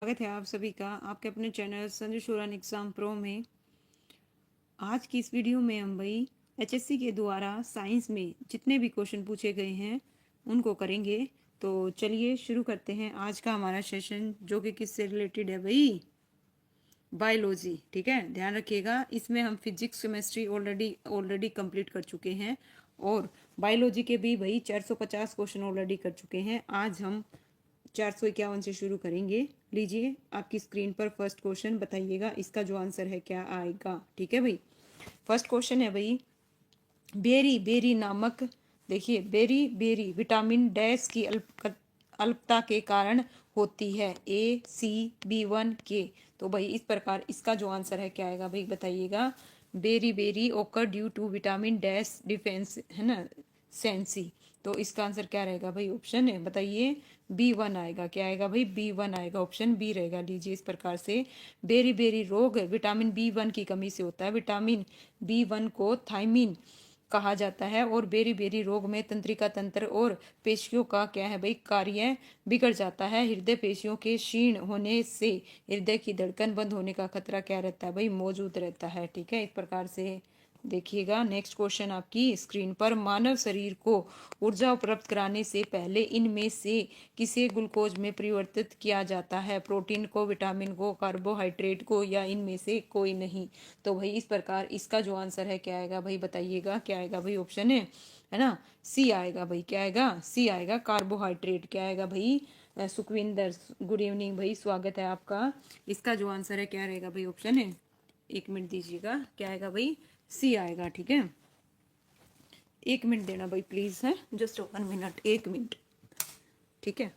स्वागत है आप सभी का आपके अपने channel Sanju Sheoran exam pro में। आज की इस वीडियो में हम भाई एचएससी के द्वारा साइंस में जितने भी क्वेश्चन पूछे गए हैं उनको करेंगे। तो चलिए शुरू करते हैं आज का हमारा सेशन, जो कि किससे रिलेटेड है भाई? बायोलॉजी। ठीक है, ध्यान रखिएगा। इसमें हम फिजिक्स केमिस्ट्री ऑलरेडी कंप्लीट कर चुके हैं और बायोलॉजी के भी भाई 450 क्वेश्चन ऑलरेडी कर चुके हैं। आज हम 451 से शुरू करेंगे। लीजिए आपकी स्क्रीन पर फर्स्ट क्वेश्चन, बताइएगा इसका जो आंसर है क्या आएगा। ठीक है भाई, फर्स्ट क्वेश्चन है भाई, बेरी बेरी नामक, देखिए बेरी बेरी विटामिन डैश की अल्पता के कारण होती है, A C B1K। तो भाई इस प्रकार इसका जो आंसर है क्या आएगा भाई, बताइएगा। Beriberi occur due to vitamin dash deficiency, है ना, सेंसी। तो इसका आंसर क्या रहेगा भाई? ऑप्शन है, बताइए। B1 आएगा। क्या आएगा भाई? B1 आएगा, ऑप्शन बी रहेगा। लीजिए इस प्रकार से बेरी बेरी रोग विटामिन B1 की कमी से होता है। विटामिन B1 को थायमिन कहा जाता है और बेरी बेरी रोग में तंत्रिका तंत्र और पेशियों का क्या है भाई, कार्य बिगड़ जाता है। हृदय पेशियों के क्षीण होने से हृदय की धड़कन बंद होने का खतरा क्या रहता है भाई? मौजूद रहता है। ठीक है, इस प्रकार से देखिएगा। नेक्स्ट क्वेश्चन आपकी स्क्रीन पर, मानव शरीर को ऊर्जा उपलब्ध कराने से पहले इनमें से किसे ग्लूकोज में परिवर्तित किया जाता है? प्रोटीन को, विटामिन को, कार्बोहाइड्रेट को, या इनमें से कोई नहीं? तो भाई इस प्रकार इसका जो आंसर है क्या आएगा भाई, बताइएगा। क्या आएगा भाई? ऑप्शन है ना, सी आएगा भाई। क्या आएगा? सी आएगा, कार्बोहाइड्रेट। क्या आएगा भाई? सुखविंदर, गुड इवनिंग भाई, स्वागत है आपका। इसका जो आंसर है क्या रहेगा भाई? ऑप्शन है, एक मिनट दीजिएगा। क्या आएगा भाई? सी आएगा। ठीक है, एक मिनट देना भाई प्लीज, है जस्ट 1 मिनट, 1 मिनट। ठीक है,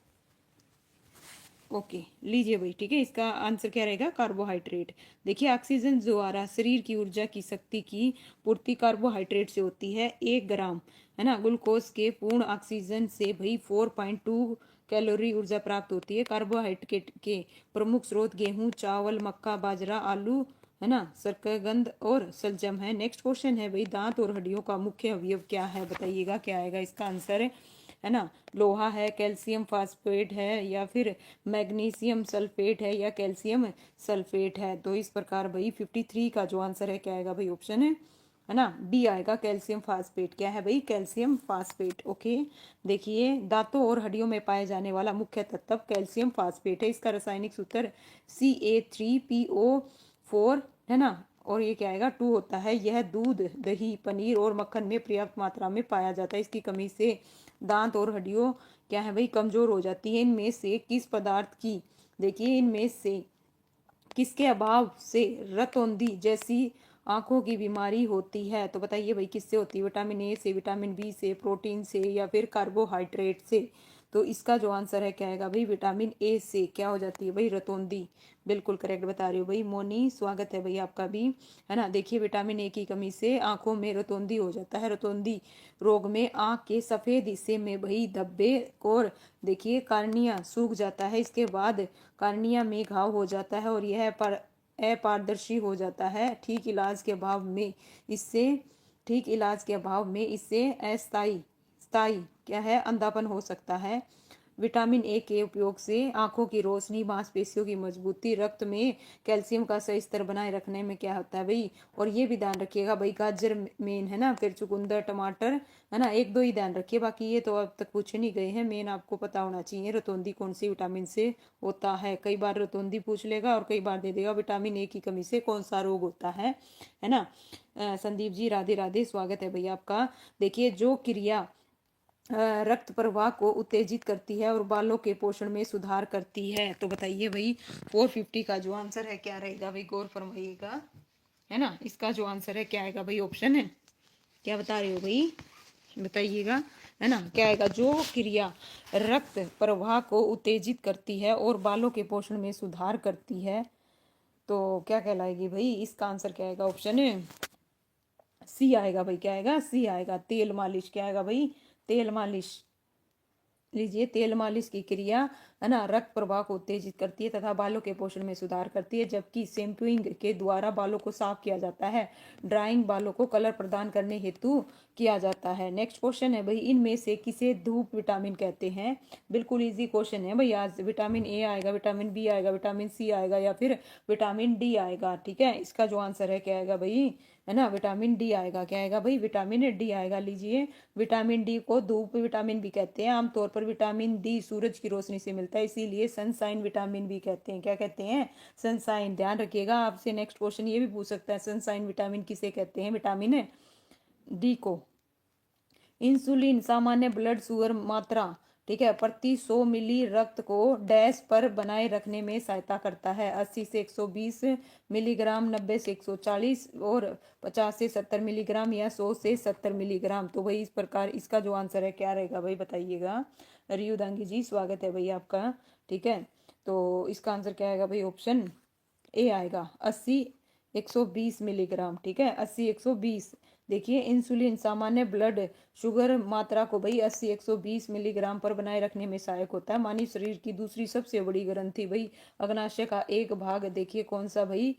ओके। लीजिए भाई, ठीक है, इसका आंसर क्या रहेगा? कार्बोहाइड्रेट। देखिए ऑक्सीजन द्वारा शरीर की ऊर्जा की शक्ति की पूर्ति कार्बोहाइड्रेट से होती है। 1 ग्राम, है ना, ग्लूकोज के पूर्ण ऑक्सीजन से भाई 4.2 कैलोरी ऊर्जा प्राप्त होती है। कार्बोहाइड्रेट के प्रमुख स्रोत गेहूं, चावल, मक्का, बाजरा, आलू, है ना, शकरकंद और सलजम है। नेक्स्ट क्वेश्चन है भाई, दांत और हड्डियों का मुख्य अवयव क्या है? बताइएगा। क्या आएगा इसका आंसर? है ना, लोहा है, कैल्शियम फास्फेट है, या फिर मैग्नीशियम सल्फेट है, या कैल्शियम सल्फेट है? तो इस प्रकार भाई 53 का जो आंसर है क्या आएगा भाई? ऑप्शन है ना, बी आएगा, कैल्शियम फास्फेट। क्या है भाई? Calcium phosphate. ओके, देखिए दांतों और हड्डियों में पाए जाने वाला मुख्य तत्व कैल्शियम फास्फेट है। इसका रासायनिक सूत्र CA3PO4, है ना, और ये क्या आएगा? 2 होता है। यह दूध, दही, पनीर और मक्खन में पर्याप्त मात्रा में पाया जाता है। इसकी कमी से दांत और हड्डियों क्या है भाई, कमजोर हो जाती है। इनमें से किस पदार्थ की, देखिए इनमें से किसके अभाव से रतौंधी जैसी आंखों की बीमारी होती है? तो बताइए भाई किससे होती है? विटामिन ए से, विटामिन बी से, प्रोटीन से, या फिर कार्बोहाइड्रेट से? तो इसका जो आंसर है क्या आएगा भाई? विटामिन ए से क्या हो जाती है भाई? रतौंधी। बिल्कुल करेक्ट बता रहे हो भाई मोनी, स्वागत है भाई आपका भी, है ना। देखिए विटामिन ए की कमी से आंखों में रतौंधी हो जाता है। रतौंधी रोग में आंख के सफेद हिस्से में भाई धब्बे और देखिए कार्निया सूख जाता है। इसके बाद कार्निया में घाव हो जाता है और यह अपारदर्शी हो जाता है। ठीक इलाज के अभाव में इससे अस्थायी स्थायी क्या है, अंधापन हो सकता है। विटामिन ए के उपयोग से आंखों की रोशनी, मांसपेशियों की मजबूती, रक्त में कैल्शियम का सही स्तर बनाए रखने में क्या होता है भाई? और ये भी ध्यान रखिएगा भाई, गाजर मेन, है ना, फिर चुकंदर, टमाटर, है ना, एक दो ही ध्यान रखिए, बाकी ये तो अब तक पूछे नहीं गए हैं। मेन आपको पता होना चाहिए रतौंधी कौन सी विटामिन से होता है। कई बार रतौंधी पूछ लेगा और कई बार दे देगा विटामिन ए की कमी से कौन सा रोग होता है ना। संदीप जी राधे राधे, स्वागत है भैया आपका। देखिए जो क्रिया रक्त प्रवाह को उत्तेजित करती है और बालों के पोषण में सुधार करती है, तो बताइए भाई 450 का जो आंसर है क्या रहेगा भाई? गौर फरमाइएगा, है ना। इसका जो आंसर है क्या आएगा भाई? ऑप्शन है, क्या बता रहे हो भाई, बताइएगा, है ना। क्या आएगा? जो क्रिया रक्त प्रवाह को उत्तेजित करती है और बालों के पोषण में सुधार करती है, तो क्या कहलाएगी भाई? इसका आंसर क्या आएगा? ऑप्शन है सी आएगा भाई। क्या आएगा? सी आएगा, तेल मालिश। क्या आएगा भाई? तेल मालिश। लीजिए तेल मालिश की क्रिया है ना, रक्त प्रवाह को उत्तेजित करती है तथा बालों के पोषण में सुधार करती है, जबकि शैम्पूइंग के द्वारा बालों को साफ किया जाता है। ड्राइंग बालों को कलर प्रदान करने हेतु किया जाता है। नेक्स्ट क्वेश्चन है भाई, इनमें से किसे धूप विटामिन कहते हैं? बिल्कुल इजी क्वेश्चन है भाई। आज विटामिन ए आएगा, विटामिन बी आएगा, विटामिन सी आएगा या फिर विटामिन डी आएगा। ठीक है, इसका जो आंसर है क्या आएगा भाई, है ना, विटामिन डी आएगा। क्या आएगा भाई, विटामिन डी आएगा। लीजिए, विटामिन डी को धूप विटामिन भी कहते हैं। आमतौर पर विटामिन डी सूरज की रोशनी से मिलता है, इसीलिए सनसाइन विटामिन भी कहते हैं। क्या कहते हैं? सनसाइन। ध्यान रखिएगा, आपसे नेक्स्ट क्वेश्चन ये भी पूछ सकता है, सनसाइन विटामिन किसे कहते हैं? विटामिन डी को। इंसुलिन सामान्य ब्लड शुगर मात्रा, ठीक है, प्रति 100 मिली रक्त को डैश पर बनाए रखने में सहायता करता है। 80 से 120 मिलीग्राम, 90 से 140 और 50 से 70 मिलीग्राम या 100 से 70 मिलीग्राम। तो भाई इस प्रकार इसका जो आंसर है क्या रहेगा भाई, बताइएगा। रियुदांगी जी, स्वागत है भाई आपका। ठीक है, तो इसका आंसर क्या आएगा भाई, ऑप्शन ए आएगा, 80 120 मिलीग्राम। ठीक है, 80 120। देखिए, इंसुलिन सामान्य ब्लड शुगर मात्रा को भाई 80 120 मिलीग्राम पर बनाए रखने में सहायक होता है। मानव शरीर की दूसरी सबसे बड़ी ग्रंथि भाई अग्नाशय का एक भाग, देखिए कौन सा भाई,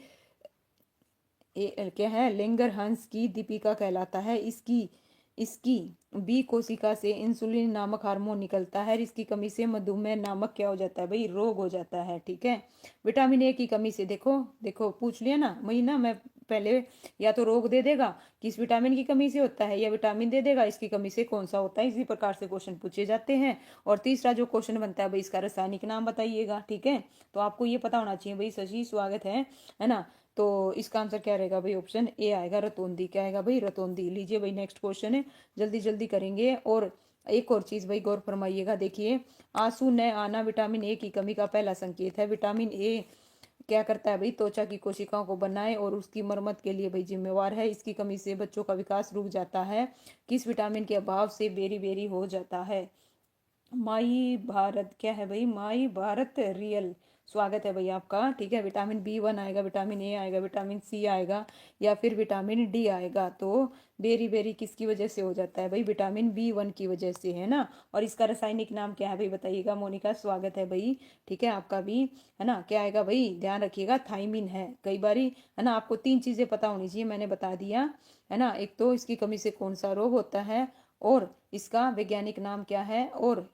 क्या है, लेंगरहंस की दीपिका कहलाता है। इसकी इसकी बी कोशिका से इंसुलिन नामक हार्मोन निकलता है। इसकी कमी से मधुमेह नामक क्या हो जाता है भाई, रोग हो जाता है। ठीक है, विटामिन ए की कमी से, देखो देखो पूछ लिया ना वही ना, मैं पहले या तो रोग दे देगा किस विटामिन की कमी से होता है, या विटामिन दे देगा इसकी कमी से कौन सा होता है। इसी प्रकार से क्वेश्चन पूछे जाते हैं। और तीसरा जो क्वेश्चन बनता है भाई, इसका रासायनिक नाम बताइएगा। ठीक है, तो आपको ये पता होना चाहिए भाई। शशि, स्वागत है ना। तो इसका आंसर क्या रहेगा भाई, ऑप्शन ए आएगा, रतौंदी। क्या आएगा भाई, रतौंदी। लीजिए भाई, नेक्स्ट क्वेश्चन है, जल्दी जल्दी करेंगे। और एक और चीज भाई गौर फरमाइएगा, देखिए, आंसू न आना विटामिन ए की कमी का पहला संकेत है। विटामिन ए क्या करता है भाई, त्वचा की कोशिकाओं को बनाए और उसकी मरम्मत के लिए भाई जिम्मेवार है। इसकी कमी से बच्चों का विकास रुक जाता है। किस विटामिन के अभाव से बेरी बेरी हो जाता है? माई भारत, क्या है भाई, माई भारत रियल। स्वागत है भाई आपका। ठीक है, विटामिन B1 आएगा, विटामिन ए आएगा, विटामिन सी आएगा या फिर विटामिन डी आएगा। तो बेरी बेरी किसकी वजह से हो जाता है भाई, विटामिन B1 की वजह से, है ना। और इसका रासायनिक नाम क्या है भाई, बताइएगा। मोनिका, स्वागत है भाई। ठीक है, आपका भी, है ना। क्या आएगा भाई, ध्यान रखिएगा, थाइमिन है। कई बारी, है ना, आपको 3 चीजें पता होनी चाहिए, मैंने बता दिया, है ना। एक तो इसकी कमी से कौन सा रोग होता है, और इसका वैज्ञानिक नाम क्या है, और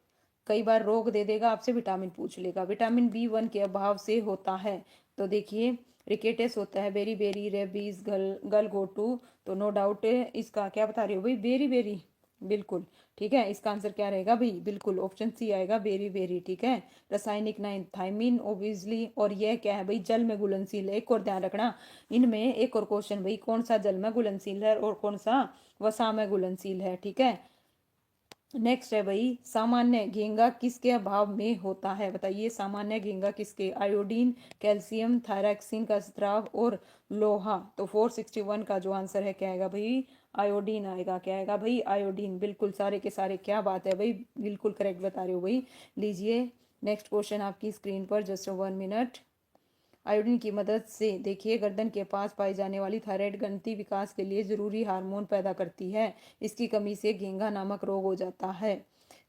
कई बार रोग दे देगा आपसे, विटामिन पूछ लेगा। विटामिन B1 के अभाव से होता है, तो देखिए, रिकेटस होता है, बेरी बेरी, रेबीज, गल गोटू। तो नो डाउट इसका क्या बता रही हो भाई, बेरी बेरी, बिल्कुल। ठीक है, इसका आंसर क्या रहेगा भाई, बिल्कुल ऑप्शन सी आएगा, बेरी बेरी। ठीक है, रासायनिक नाम थाइमिन, ओबियसली। और यह क्या है भाई, जल में घुलनशील है। एक और ध्यान रखना, इनमें एक और क्वेश्चन भाई, कौन सा जल में घुलनशील है और कौन सा वसा में घुलनशील है। ठीक है, नेक्स्ट है भाई, सामान्य घेंगा किसके अभाव में होता है? बताइए, सामान्य घेंगा किसके? आयोडीन, कैल्शियम, थायरॉक्सिन का स्राव और लोहा। तो 461 का जो आंसर है क्या आएगा भाई, आयोडीन आएगा। क्या आएगा भाई, आयोडीन। बिल्कुल सारे के सारे, क्या बात है भाई, बिल्कुल करेक्ट बता रहे हो भाई। लीजिए, नेक्स्ट क्वेश्चन आपकी स्क्रीन पर, जस्ट 1 मिनट। आयोडीन की मदद से, देखिए, गर्दन के पास पाई जाने वाली थायराइड ग्रंथि विकास के लिए जरूरी हार्मोन पैदा करती है। इसकी कमी से घेंगा नामक रोग हो जाता है।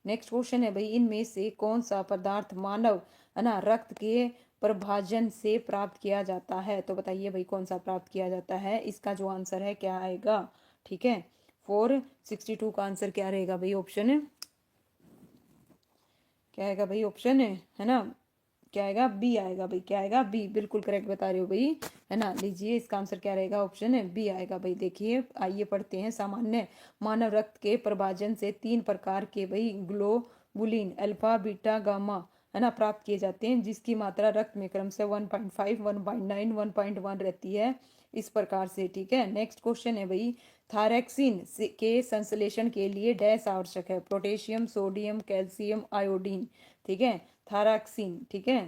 नेक्स्ट क्वेश्चन है भाई, इनमें से कौन सा पदार्थ मानव, है ना, रक्त के प्रभाजन से प्राप्त किया जाता है? तो बताइए भाई, कौन सा प्राप्त किया जाता है? इसका जो आंसर है क्या आएगा? ठीक है, 462 का आंसर क्या रहेगा भाई, ऑप्शन क्या आएगा भाई, ऑप्शन है ना, क्या आएगा, बी आएगा भाई। क्या आएगा, बी, बिल्कुल करेक्ट बता रहे हो भाई, है ना। लीजिए, इसका आंसर क्या रहेगा, ऑप्शन बी आएगा भाई। देखिए, आइए पढ़ते हैं। सामान्य मानव रक्त के प्रभाजन से 3 प्रकार के भाई ग्लोबुलिन, अल्फा, बीटा, गामा, है ना, प्राप्त किए जाते हैं, जिसकी मात्रा रक्त में क्रमशः 1.5, 1.9, 1.1 रहती है, इस प्रकार से। ठीक है, नेक्स्ट क्वेश्चन है भाई, थायरॉक्सिन के संश्लेषण के लिए डैश आवश्यक है? Potassium, sodium, calcium, iodine. ठीक है, थायरॉक्सिन, ठीक है,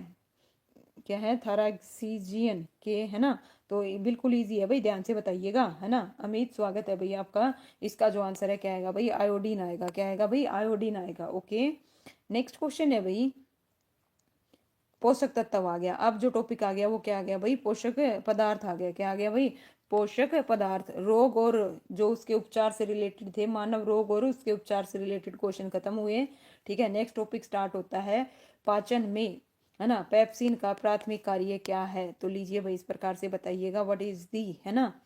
क्या है, थायरॉक्सिजियन के, है ना। तो बिल्कुल इजी है भाई, ध्यान से बताइएगा, है ना। अमित, स्वागत है भाई आपका। इसका जो आंसर है क्या आएगा भाई, आयोडीन आएगा। क्या आएगा भाई, आयोडीन आएगा। ओके, नेक्स्ट क्वेश्चन है भाई, पोषक तत्व आ गया। अब जो टॉपिक आ गया वो क्या आ गया भाई, पोषक पदार्थ आ गया। क्या आ गया भाई, पोषक पदार्थ। रोग और जो उसके उपचार से रिलेटेड थे, मानव रोग और उसके उपचार से रिलेटेड क्वेश्चन खत्म हुए। ठीक है। नेक्स्ट टॉपिक स्टार्ट होता है पाचन में, है ना। पेप्सिन का प्राथमिक कार्य क्या है, तो लीजिए भाई इस प्रकार से बताइएगा। व्हाट इज दी, है ना,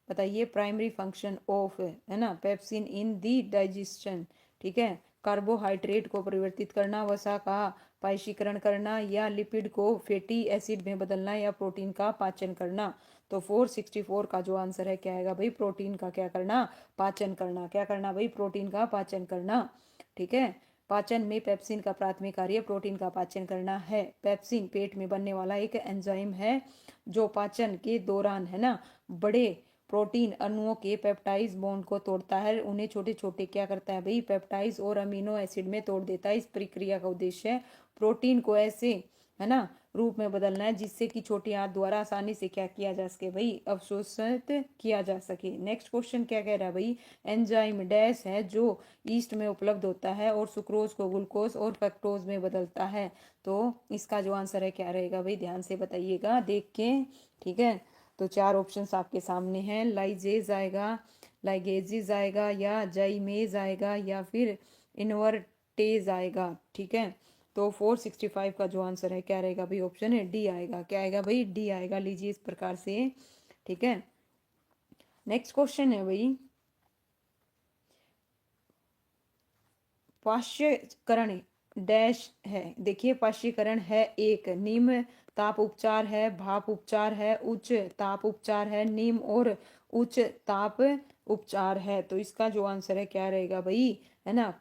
बताइए प्राइमरी फंक्शन ऑफ, है ना, पेप्सिन इन दी डाइजेशन। ठीक है। कार्बोहाइड्रेट को परिवर्तित करना, वसा का पायशीकरण करना, या लिपिड को फैटी एसिड में बदलना, या प्रोटीन का पाचन करना। तो 464 का जो आंसर है क्या आएगा भाई, प्रोटीन का क्या करना, पाचन करना। क्या करना भाई, प्रोटीन का पाचन करना। ठीक है। पाचन में पेप्सिन का प्राथमिक कार्य प्रोटीन का पाचन करना है। पेप्सिन पेट में बनने वाला एक एंजाइम है जो पाचन के दौरान, है ना, बड़े प्रोटीन अणुओं के पेप्टाइड बॉन्ड को तोड़ता है, उन्हें छोटे छोटे क्या करता है भाई, पेप्टाइड और अमीनो एसिड में तोड़ देता है। इस प्रक्रिया का उद्देश्य है प्रोटीन को ऐसे, है ना, रूप में बदलना है जिससे कि छोटी आंत द्वारा आसानी से क्या किया जा सके भाई, अवशोषित किया जा सके। नेक्स्ट क्वेश्चन क्या कह रहा है भाई, एंजाइम डैश है जो ईस्ट में उपलब्ध होता है और सुक्रोज को ग्लूकोज और फ्रक्टोज में बदलता है। तो इसका जो आंसर है क्या रहेगा भाई, ध्यान से बताइएगा देख के। ठीक है। तो चार ऑप्शंस आपके सामने हैं, लाइजेज आएगा, लाइगेजिज आएगा, या जाइमेज आएगा, या फिर इन्वर्टेज आएगा। ठीक है। तो 465 का जो आंसर है क्या रहेगा भाई, ऑप्शन है डी आएगा। क्या आएगा भाई, डी आएगा। लीजिए इस प्रकार से। ठीक है। नेक्स्ट क्वेश्चन है भाई, पाश्चकरण डैश है। देखिए पाश्चीकरण है, एक निम्न ताप उपचार है, भाप उपचार है, उच्च ताप उपचार है, निम्न और उच्च ताप उपचार है। तो इसका जो आंसर है क्या रहेगा भाई, है ना,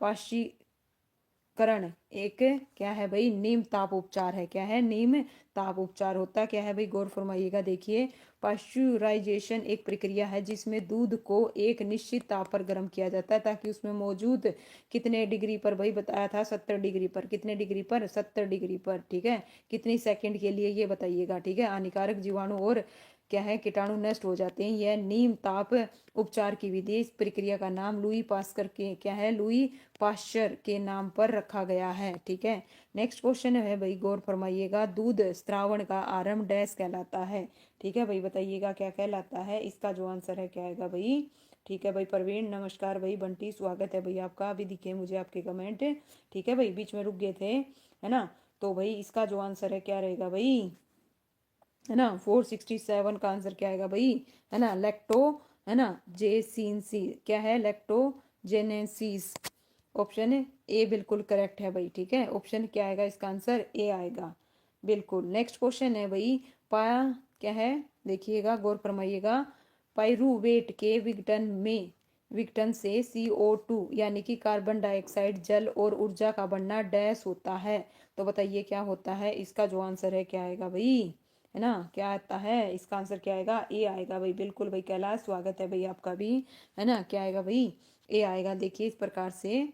करण एक क्या है भाई, निम्न ताप उपचार है। क्या है, निम्न ताप उपचार होता क्या है भाई, गौर फरमाइएगा। देखिए पाश्चुराइजेशन एक प्रक्रिया है जिसमें दूध को एक निश्चित ताप पर गर्म किया जाता है ताकि उसमें मौजूद कितने डिग्री पर भाई, बताया था 70 डिग्री पर, कितने डिग्री पर, 70 डिग्री पर। ठीक है। कितनी सेकंड के लिए ये बताइएगा। ठीक है। हानिकारक जीवाणु और क्या है, कीटाणु नष्ट हो जाते हैं। यह निम्न ताप उपचार की विधि, इस प्रक्रिया का नाम लुई पास्कर के क्या है, लुई पाश्चर के नाम पर रखा गया है। ठीक है। नेक्स्ट क्वेश्चन है भाई, गौर फरमाइएगा, दूध स्त्रावण का आरंभ डैश कहलाता है। ठीक है भाई, बताइएगा क्या कहलाता है। इसका जो आंसर है क्या आएगा भाई। ठीक है भाई, प्रवीण नमस्कार भाई, बंटी स्वागत है भाई आपका, अभी दिखे मुझे आपके कमेंट। ठीक है भाई, बीच में रुक गए थे, है ना। तो भाई इसका जो आंसर है क्या रहेगा भाई, है ना, 467 का आंसर क्या आएगा भाई, है ना, लैक्टो, है ना, जेसिनसी, क्या है, लैक्टोजेनेसिस। ऑप्शन ए बिल्कुल करेक्ट है भाई। ठीक है। ऑप्शन क्या आएगा, इसका आंसर ए आएगा बिल्कुल। नेक्स्ट क्वेश्चन है भाई, पाया क्या है, देखिएगा गौर फरमाइएगा, पाइरूवेट के विघटन से CO2 यानी कि कार्बन डाइऑक्साइड, जल और ऊर्जा का बनना डैश होता है। तो बताइए क्या होता है। इसका जो आंसर है क्या आएगा भाई, है ना, क्या आता है, इसका आंसर क्या आएगा, ए आएगा भाई बिल्कुल भाई। कैलाश स्वागत है भाई आपका भी, है ना, क्या आएगा भाई, ए आएगा। देखिए इस प्रकार से,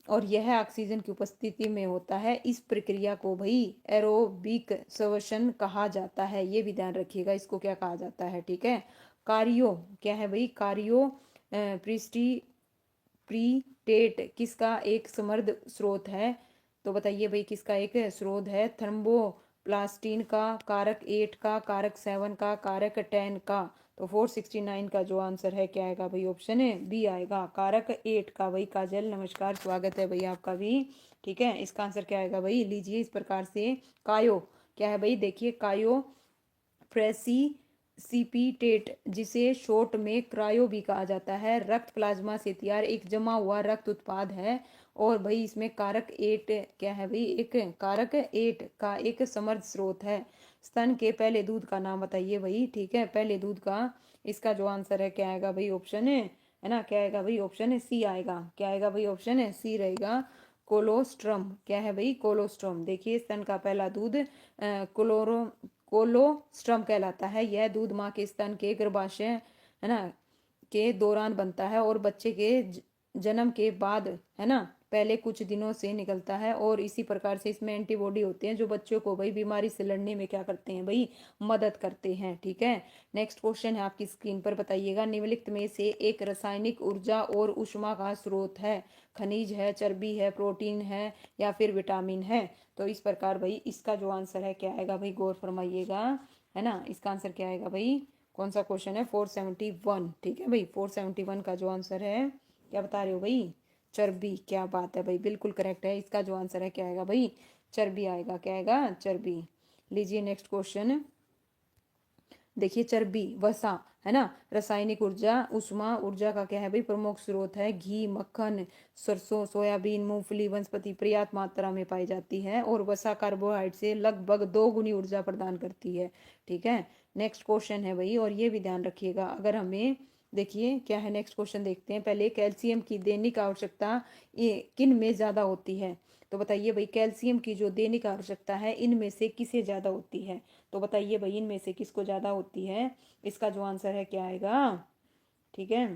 और यह ऑक्सीजन की उपस्थिति में होता है। इस प्रक्रिया को भाई एरोबिक श्वसन कहा जाता है, ये भी ध्यान रखिएगा, इसको क्या कहा जाता है। ठीक है। कार्यो क्या है भाई, कार्यो प्रिस्टी प्रीटेट किसका एक समृद्ध स्रोत है। तो बताइए भाई किसका एक स्रोत है, थर्म्बोप्लास्टिन का, कारक 8 का, कारक 7 का, कारक 10 का। तो 469 का जो आंसर है क्या आएगा भाई, ऑप्शन है बी आएगा, कारक 8 का भाई। काजल नमस्कार स्वागत है भाई आपका भी। ठीक है। इसका आंसर क्या आएगा भाई, लीजिए इस प्रकार से, कायो क्या है भाई, देखिए कायो प्रेसिपिटेट जिसे शॉर्ट में क्रायो भी कहा जाता है, रक्त प्लाज्मा से तैयार एक जमा हुआ रक्त उत्पाद है। और भाई इसमें कारक 8 क्या है भाई, एक कारक 8 का एक समृद्ध स्रोत है। स्तन के पहले दूध का नाम बताइए भाई। ठीक है। पहले दूध का, इसका जो आंसर है क्या आएगा भाई, ऑप्शन है ना, क्या आएगा भाई, ऑप्शन है सी आएगा। क्या आएगा भाई, ऑप्शन है सी रहेगा, कोलोस्ट्रम। क्या है भाई, कोलोस्ट्रम। देखिए स्तन का पहला दूध क्लोरो कोलोस्ट्रम कहलाता है। यह दूध माँ के स्तन के गर्भाशय, है ना, के दौरान बनता है और बच्चे के जन्म के बाद, है ना, पहले कुछ दिनों से निकलता है। और इसी प्रकार से इसमें एंटीबॉडी होते हैं जो बच्चों को भाई बीमारी से लड़ने में क्या करते हैं भाई, मदद करते हैं। ठीक है। नेक्स्ट क्वेश्चन है आपकी स्क्रीन पर, बताइएगा, निम्नलिखित में से एक रासायनिक ऊर्जा और ऊष्मा का स्रोत है, खनिज है, चर्बी है, प्रोटीन है, या फिर विटामिन है। तो इस प्रकार भाई इसका जो आंसर है क्या आएगा भाई, गौर फरमाइएगा, है ना, इसका आंसर क्या आएगा भाई, कौन सा क्वेश्चन है, 471। ठीक है भाई, 471 का जो आंसर है क्या बता रहे हो भाई, चर्बी। क्या बात है भाई, बिल्कुल करेक्ट है। इसका जो आंसर है क्या आएगा भाई, चर्बी आएगा। क्या आएगा, चर्बी। लीजिए नेक्स्ट क्वेश्चन। देखिए चर्बी, वसा, है ना, रासायनिक ऊर्जा, उष्मा ऊर्जा का क्या है भाई, प्रमुख स्रोत है। घी, मक्खन, सरसों, सोयाबीन, मूंगफली, वनस्पति पर्याप्त मात्रा में पाई जाती है। और वसा कार्बोहाइड्रेट से लगभग 2 गुनी ऊर्जा प्रदान करती है। ठीक है। नेक्स्ट क्वेश्चन है भाई, और ये भी ध्यान रखिएगा, अगर हमें, देखिए क्या है नेक्स्ट क्वेश्चन, देखते हैं पहले। कैल्शियम की दैनिक आवश्यकता किन में ज्यादा होती है? तो बताइए भाई, कैल्शियम की जो दैनिक आवश्यकता है इनमें से किसे ज्यादा होती है? तो बताइए भाई, इनमें से किसको ज्यादा होती है? इसका जो आंसर है क्या आएगा? ठीक है।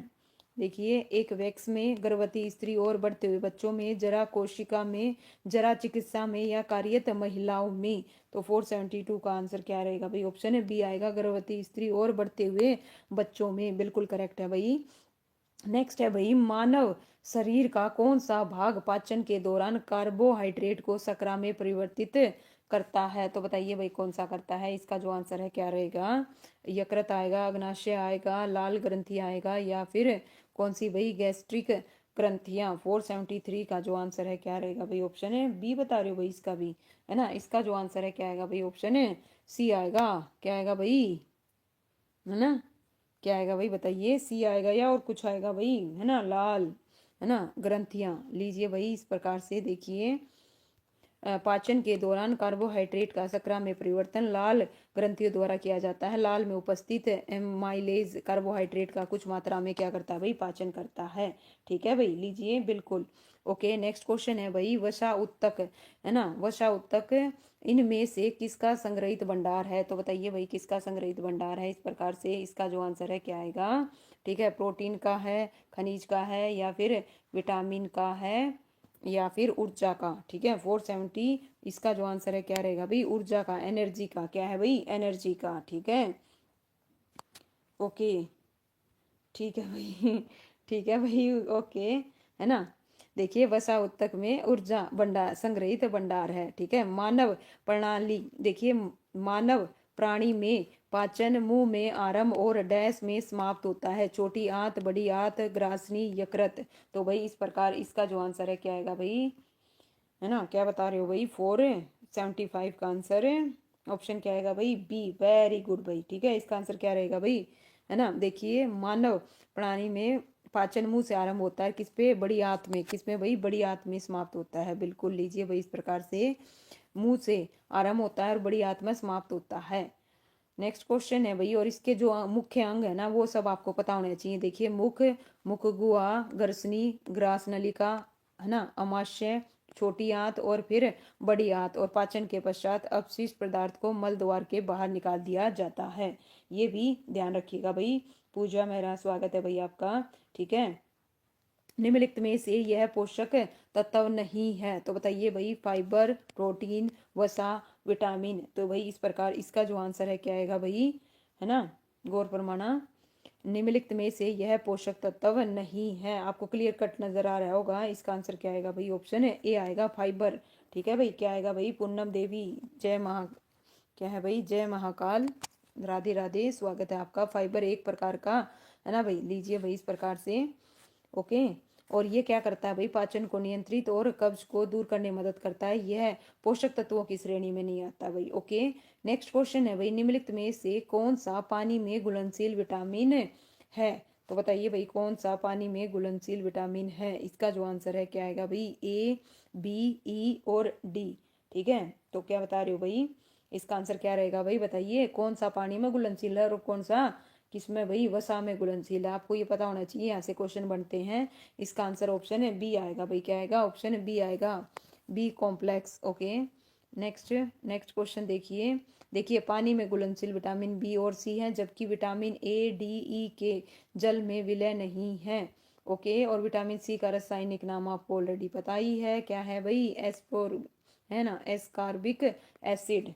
देखिए, एक वैक्स में, गर्भवती स्त्री और बढ़ते हुए बच्चों में, जरा कोशिका में, जरा चिकित्सा में, या कार्यरत महिलाओं में। तो 472 का आंसर क्या रहेगा भाई? ऑप्शन है बी आएगा, गर्भवती स्त्री और बढ़ते हुए बच्चों में। बिल्कुल करेक्ट है भाई। नेक्स्ट है भाई, मानव शरीर का कौन सा भाग पाचन के दौरान कार्बोहाइड्रेट को शर्करा में परिवर्तित करता है? तो बताइए भाई, कौन सा करता है? इसका जो आंसर है क्या रहेगा? यकृत आएगा, अग्नाशय आएगा, लाल ग्रंथि आएगा, या फिर कौन सी भाई, गैस्ट्रिक ग्रंथियां। 473 का जो आंसर है क्या रहेगा भाई? ऑप्शन है बी बता रहे हो भाई, इसका भी, है ना। इसका जो आंसर है क्या आएगा भाई? ऑप्शन है सी आएगा। क्या आएगा भाई, है ना? क्या आएगा भाई बताइए, सी आएगा या और कुछ आएगा भाई, है ना, लाल, है ना, ग्रंथियां। लीजिए भाई, इस प्रकार से देखिए, पाचन के दौरान कार्बोहाइड्रेट का शर्करा में परिवर्तन लाल ग्रंथियों द्वारा किया जाता है। लाल में उपस्थित एमाइलेज कार्बोहाइड्रेट का कुछ मात्रा में क्या करता है भाई? पाचन करता है। ठीक है भाई, लीजिए बिल्कुल। ओके, नेक्स्ट क्वेश्चन है भाई, वसा उत्तक, है ना, वसा उत्तक इनमें से किसका संग्रहित भंडार है? तो बताइए भाई, किसका संग्रहित भंडार है? इस प्रकार से इसका जो आंसर है क्या आएगा? ठीक है, प्रोटीन का है, खनिज का है, या फिर विटामिन का है, या फिर ऊर्जा का। ठीक है, 470 इसका जो आंसर है क्या रहेगा भाई? ऊर्जा का, एनर्जी का। क्या है भाई? एनर्जी का। ठीक है। ओके, ठीक है भाई ठीक है भाई, ओके, है ना। देखिए, वसा उत्तक में ऊर्जा भंडार, संग्रहित भंडार है। ठीक है। मानव प्रणाली, देखिए, मानव प्राणी में पाचन मुंह में आरंभ और डैश में समाप्त होता है। छोटी आंत, बड़ी आंत, ग्रासनी, यकृत। तो भाई इस प्रकार इसका जो आंसर है क्या आएगा भाई, है ना? क्या बता रहे हो भाई? 475 का आंसर है, ऑप्शन क्या आएगा भाई? बी। वेरी गुड भाई। ठीक है, इसका आंसर क्या रहेगा भाई, है ना? देखिए, मानव प्राणी में पाचन मुंह से आरंभ होता है, किस पे? बड़ी आंत में। किस में भाई? बड़ी आंत में समाप्त होता है। बिल्कुल, लीजिए भाई, इस प्रकार से मुंह से आरंभ होता है और बड़ी आंत में समाप्त होता है। नेक्स्ट क्वेश्चन है भाई, और इसके जो मुख्य अंग है ना, वो सब आपको पता होने चाहिए। देखिए, मुख, मुख गुहा, ग्रसनी, ग्रास नलिका, है ना, अमाशय, छोटी आंत और फिर बड़ी आंत। और पाचन के पश्चात अपशिष्ट पदार्थ को मल द्वार के बाहर निकाल दिया जाता है। ये भी ध्यान रखिएगा भाई। पूजा मेहरा, स्वागत है भाई आपका। ठीक है। निम्नलिखित में से यह पोषक तत्व नहीं है? तो बताइए भाई, फाइबर, प्रोटीन, वसा, विटामिन। तो भाई इस प्रकार इसका जो आंसर है क्या आएगा भाई, है ना? गौर फरमाना। निम्नलिखित में से यह पोषक तत्व नहीं है। आपको क्लियर कट नजर आ रहा होगा। इसका आंसर क्या आएगा भाई? ऑप्शन है ए आएगा, फाइबर। ठीक है भाई। क्या आएगा भाई? पूनम देवी, जय महा, क्या है भाई? जय महाकाल, राधे राधे, स्वागत है आपका। फाइबर एक प्रकार का, है ना भाई? लीजिए भाई, इस प्रकार से। ओके। और ये क्या करता है भाई? पाचन को नियंत्रित और कब्ज को दूर करने में मदद करता है। यह पोषक तत्वों की श्रेणी में नहीं आता भाई। ओके। नेक्स्ट क्वेश्चन है भाई, निम्नलिखित में से कौन सा पानी में घुलनशील विटामिन है? तो बताइए भाई, कौन सा पानी में घुलनशील विटामिन है? इसका जो आंसर है क्या आएगा भाई? ए, बी, ई और डी। ठीक है। तो क्या बता रहे हो भाई? इसका आंसर क्या रहेगा भाई? बताइए, कौन सा पानी में घुलनशील है और कौन सा किसमें भाई? वसा में घुलनशील है। आपको ये पता होना चाहिए, यहाँ से क्वेश्चन बनते हैं। इसका आंसर ऑप्शन है बी आएगा भाई। क्या आएगा? ऑप्शन बी आएगा, B complex. Okay. Next, next question देखिए। देखिए, पानी में घुलनशील विटामिन बी और सी है, जबकि विटामिन ए, डी, ई के जल में विलय नहीं है। ओके। और विटामिन सी का रासायनिक नाम आपको ऑलरेडी पता ही है। क्या है भाई? एस्पोर, है ना, एस्कॉर्बिक एसिड।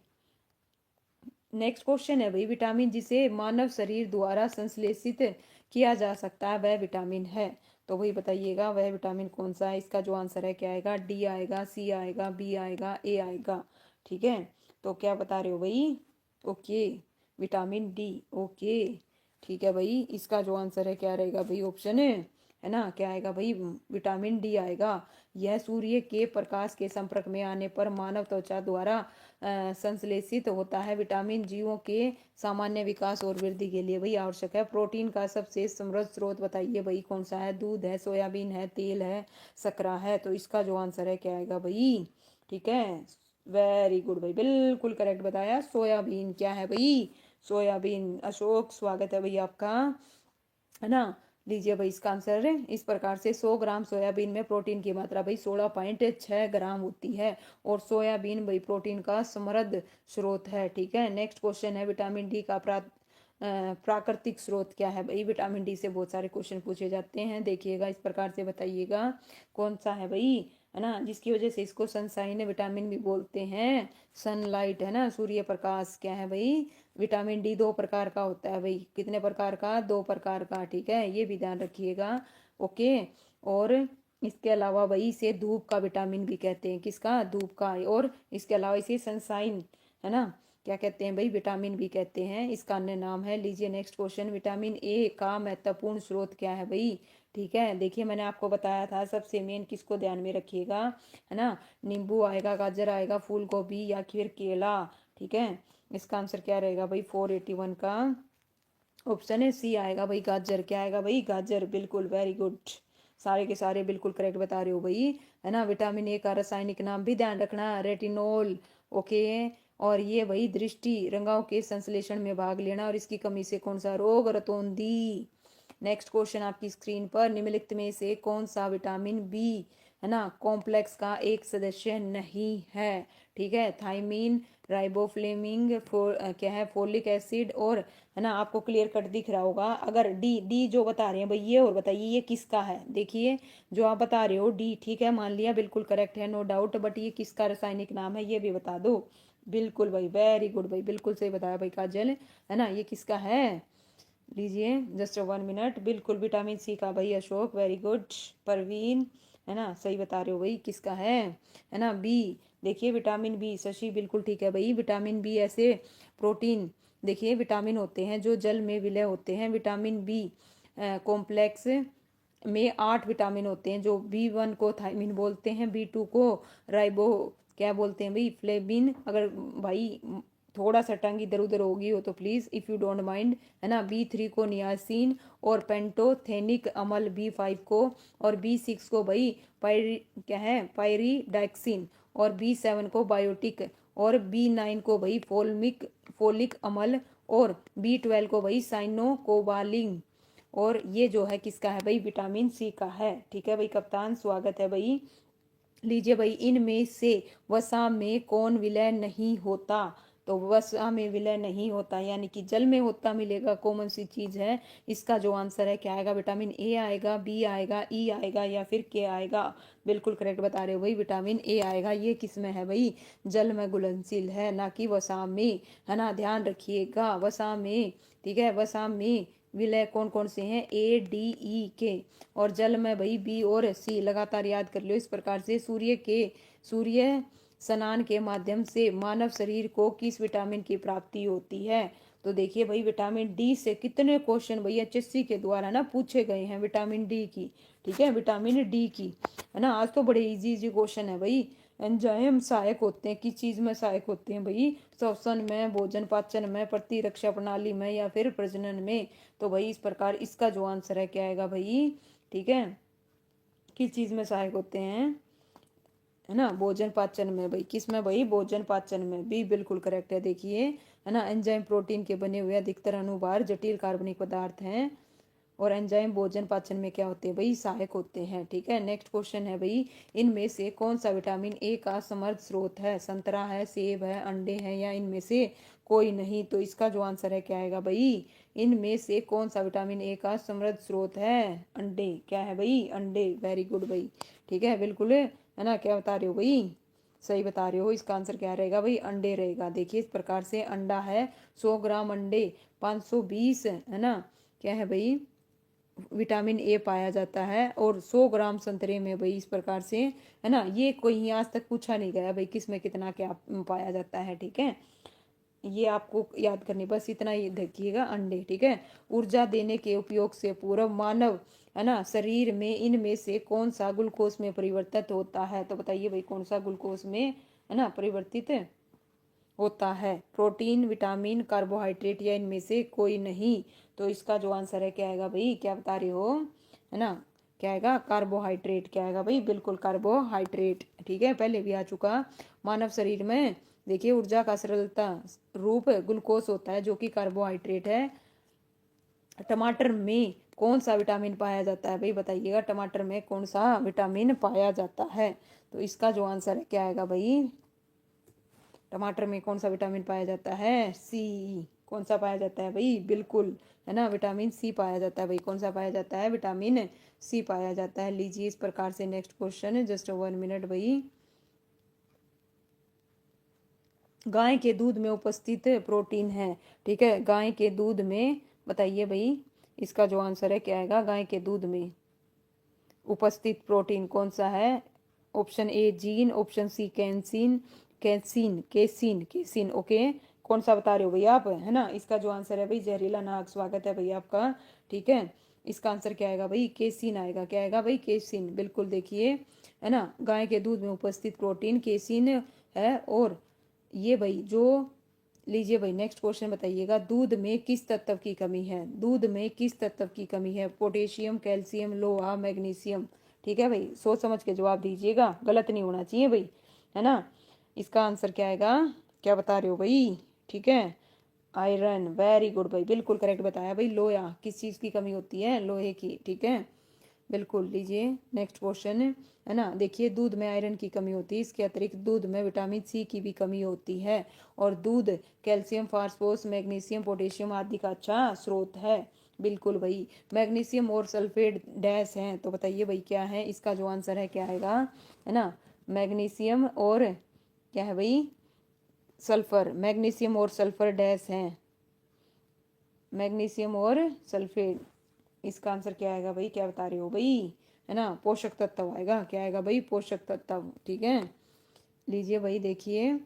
नेक्स्ट क्वेश्चन है भाई, विटामिन जिसे मानव शरीर द्वारा संश्लेषित किया जा सकता है वह विटामिन है? तो वही बताइएगा, वह विटामिन कौन सा है? इसका जो आंसर है क्या आएगा? डी आएगा, सी आएगा, बी आएगा, ए आएगा। ठीक है। तो क्या बता रहे हो भाई? Okay, vitamin D. ओके, ठीक है भाई। इसका जो आंसर है क्या रहेगा भाई? ऑप्शन है ना, क्या आएगा भाई, विटामिन डी आएगा। यह सूर्य के प्रकाश के संपर्क में आने पर मानव त्वचा द्वारा संश्लेषित होता है। विटामिन जीवों के सामान्य विकास और वृद्धि के लिए भाई आवश्यक है। प्रोटीन का सबसे समृद्ध स्रोत बताइए भाई कौन सा है। दूध है, सोयाबीन है, तेल है, शकरा है। तो इसका जो आंसर है क्या आएगा भाई, ठीक है, वेरी गुड भाई, बिल्कुल करेक्ट बताया, सोयाबीन। क्या है भाई, सोयाबीन। अशोक स्वागत है भाई आपका, है ना। लीजिए भाई इसका आंसर, इस प्रकार से 100 ग्राम सोयाबीन में प्रोटीन की मात्रा भाई 16.6 ग्राम होती है। और सोयाबीन भाई प्रोटीन का समृद्ध स्रोत है। ठीक है, नेक्स्ट क्वेश्चन है, विटामिन डी का प्राकृतिक स्रोत क्या है भाई। विटामिन डी से बहुत सारे क्वेश्चन पूछे जाते हैं, देखिएगा इस प्रकार से बताइएगा कौन सा है भाई, है ना, जिसकी वजह से इसको सनशाइन विटामिन भी बोलते हैं। सनलाइट, है ना, सूर्य प्रकाश। क्या है भाई, विटामिन डी 2 प्रकार का होता है भाई। कितने प्रकार का, 2 प्रकार का। ठीक है, ये भी ध्यान रखिएगा। ओके, और इसके अलावा भाई इसे धूप का विटामिन भी कहते हैं। किसका, धूप का। और इसके अलावा इसे सनशाइन, है ना, क्या कहते हैं भाई, विटामिन भी कहते हैं, इसका अन्य नाम है। लीजिए नेक्स्ट क्वेश्चन, विटामिन ए का महत्वपूर्ण स्रोत क्या है भाई। ठीक है, देखिए मैंने आपको बताया था सबसे मेन किसको ध्यान में रखिएगा, है ना, नींबू आएगा, गाजर आएगा, फूल गोभी या फिर केला। ठीक है, इसका आंसर क्या रहेगा भाई, 481 का ऑप्शन है सी आएगा भाई, गाजर। क्या आएगा भाई, गाजर, बिल्कुल, वेरी गुड, सारे के सारे बिल्कुल करेक्ट बता रहे हो भाई, है ना। विटामिन ए का रासायनिक नाम भी ध्यान रखना, रेटिनोल। ओके, और ये भाई दृष्टि रंगाओं के संश्लेषण में भाग लेना, और इसकी कमी से कौन सा रोग, रतौंधी। नेक्स्ट क्वेश्चन आपकी स्क्रीन पर, निम्नलिखित में से कौन सा विटामिन बी, है ना, कॉम्प्लेक्स का एक सदस्य नहीं है। ठीक है, थायमीन, राइबोफ्लेविन, क्या है, फोलिक एसिड, और, है ना, आपको क्लियर कट दिख रहा होगा। अगर डी डी जो बता रहे हैं भाई ये, और बताइए ये किसका है। देखिए जो आप बता रहे हो डी, ठीक है, मान लिया, बिल्कुल करेक्ट है, नो डाउट, बट ये किसका रासायनिक नाम है ये भी बता दो। बिल्कुल भाई, वेरी गुड भाई, बिल्कुल सही बताया भाई काजल, है ना, ये किसका है। लीजिए जस्ट 1 मिनट, बिल्कुल विटामिन सी का भाई अशोक, वेरी गुड। परवीन, है ना, सही बता रहे हो भाई, किसका है ना, बी। देखिए विटामिन बी, शशि बिल्कुल ठीक है भाई, विटामिन बी ऐसे प्रोटीन, देखिए विटामिन होते हैं जो जल में विलय होते हैं। विटामिन बी कॉम्प्लेक्स में 8 विटामिन होते हैं, जो B1 को थायमिन बोलते हैं, B2 को राइबो क्या बोलते हैं भाई, फ्लेविन। अगर भाई थोड़ा सा टंग इधर उधर होगी हो तो please if you don't mind, है ना। B3 को नियासिन और पेंटोथेनिक अम्ल, B5 को, और B6 को भाई क्या है, पायरिडैक्सिन, और B7 को बायोटिक, और B9 को भाई फोलिक अम्ल, और B12 को भाई साइनोकोबालिन। और ये जो है किसका है भाई, विटामिन सी का है। ठीक है भाई कप्तान, स्वागत है भाई। लीजिए भाई, इनमें से वसा में कौन विलय नहीं होता। तो वसा में विलय नहीं होता यानी कि जल में होता मिलेगा, कॉमन सी चीज है। इसका जो आंसर है क्या आएगा, विटामिन ए आएगा, बी आएगा, ई आएगा, या फिर के आएगा। बिल्कुल करेक्ट बता रहे हो भाई, विटामिन ए आएगा। ये किस में है भाई, जल में घुलनशील है, ना कि वसा में, है ना, ध्यान रखिएगा, वसा में। ठीक है, वसा में विलय कौन कौन से हैं, ए, डी, ई, के, और जल में भाई बी और सी। लगातार याद कर लो। इस प्रकार से सूर्य स्नान के माध्यम से मानव शरीर को किस विटामिन की प्राप्ति होती है। तो देखिए भाई, विटामिन डी से कितने क्वेश्चन भाई HSC के द्वारा ना पूछे गए हैं, विटामिन डी की। ठीक है, विटामिन डी की, है ना। आज तो बड़े इजी इजी क्वेश्चन है भाई। एंजाइम सहायक होते हैं, किस चीज में सहायक होते हैं भाई, श्वसन में, भोजन पाचन में, प्रतिरक्षा प्रणाली में, या फिर प्रजनन में। तो भाई इस प्रकार इसका जो आंसर है क्या आएगा भाई, ठीक है, किस चीज में सहायक होते हैं, है ना, भोजन पाचन में भाई। किस में भाई, भोजन पाचन में, भी बिल्कुल करेक्ट है। देखिए, है ना, एंजाइम प्रोटीन के बने हुए अधिकतर अनुभार जटिल कार्बनिक पदार्थ हैं, और एंजाइम भोजन पाचन में क्या होते हैं भाई, सहायक होते हैं। ठीक है, नेक्स्ट क्वेश्चन है भाई, इनमें से कौन सा विटामिन ए का समृद्ध स्रोत है। संतरा है, सेब है, अंडे हैं, या इनमें से कोई नहीं। तो इसका जो आंसर है क्या आएगा भाई, इनमें से कौन सा विटामिन ए का समृद्ध स्रोत है, अंडे। क्या है भाई, अंडे, वेरी गुड भाई। ठीक है, बिल्कुल, है ना, क्या बता रहे हो भाई, सही बता रहे हो। इसका आंसर क्या रहेगा भाई, अंडे रहेगा। देखिए इस प्रकार से अंडा है, 100 ग्राम अंडे 520, है ना, क्या है भाई, विटामिन ए पाया जाता है। और 100 ग्राम संतरे में भाई इस प्रकार से, है ना, ये कोई आज तक पूछा नहीं गया भाई किस में कितना क्या पाया जाता है। ठीक है, ये आपको याद करने, बस इतना ही देखिएगा, अंडे। ठीक है, ऊर्जा देने के उपयोग से पूर्व मानव, है ना, शरीर में इनमें से कौन सा ग्लूकोज में परिवर्तित होता है? तो बताइए भाई कौन सा ग्लूकोज में, है ना, परिवर्तित होता है? प्रोटीन, विटामिन, कार्बोहाइड्रेट या इनमें से कोई नहीं? तो इसका जो आंसर है क्या आएगा भाई? क्या बता रहे हो, है ना, क्या आएगा? कार्बोहाइड्रेट। क्या आएगा भाई? बिल्कुल कार्बोहाइड्रेट। ठीक है, पहले भी आ चुका। मानव शरीर में देखिए ऊर्जा का सरलता रूप ग्लूकोज होता है जो कि कार्बोहाइड्रेट है। टमाटर में कौन सा विटामिन पाया जाता है भाई? बताइएगा, टमाटर में कौन सा विटामिन पाया जाता है? तो इसका जो आंसर है क्या आएगा भाई? टमाटर में कौन सा विटामिन पाया जाता है? सी। कौन सा पाया जाता है भाई? बिल्कुल, है ना, विटामिन सी पाया जाता है भाई। कौन सा पाया जाता है? विटामिन सी पाया जाता है। लीजिए इस प्रकार से नेक्स्ट क्वेश्चन, जस्ट 1 मिनट भाई। गाय के दूध में उपस्थित प्रोटीन है। ठीक है, गाय के दूध में, बताइए भाई इसका जो आंसर है क्या आएगा? गाय के दूध में उपस्थित प्रोटीन कौन सा है? Option A zein, option C casein, casein casein casein okay. कौन सा बता रहे हो भैया आप, है ना? इसका जो आंसर है भाई जहरीला नाग। स्वागत है भैया आपका। ठीक है, इसका आंसर क्या आएगा भाई? केसिन आएगा। क्या आएगा भाई? केसिन। बिल्कुल, देखिए, है ना, गाय के दूध में उपस्थित प्रोटीन केसिन है। और ये भाई जो, लीजिए भाई नेक्स्ट क्वेश्चन बताइएगा, दूध में किस तत्व की कमी है? दूध में किस तत्व की कमी है? पोटेशियम, कैल्शियम, लोहा, मैग्नीशियम। ठीक है भाई, सोच समझ के जवाब दीजिएगा, गलत नहीं होना चाहिए भाई, है ना। इसका आंसर क्या आएगा? क्या बता रहे हो भाई? ठीक है, आयरन। वेरी गुड भाई, बिल्कुल करेक्ट बताया भाई। लोहा किस चीज़ की कमी होती है? लोहे की। ठीक है, बिल्कुल। लीजिए नेक्स्ट क्वेश्चन, है ना, देखिए दूध में आयरन की कमी होती है, इसके अतिरिक्त दूध में विटामिन सी की भी कमी होती है। और दूध कैल्शियम, फास्फोरस, मैग्नीशियम, पोटेशियम आदि का अच्छा स्रोत है। बिल्कुल भाई। मैग्नीशियम और सल्फेट डैश हैं, तो बताइए भाई क्या है? इसका जो आंसर है क्या आएगा, है ना? मैग्नीशियम और क्या है भाई? सल्फर। मैग्नीशियम और सल्फर डैश हैं, मैग्नीशियम और सल्फेट। इसका आंसर क्या आएगा भाई? क्या बता रहे हो भाई, है ना? पोषक तत्व आएगा। क्या आएगा भाई? पोषक तत्व। ठीक है, लीजिए भाई देखिए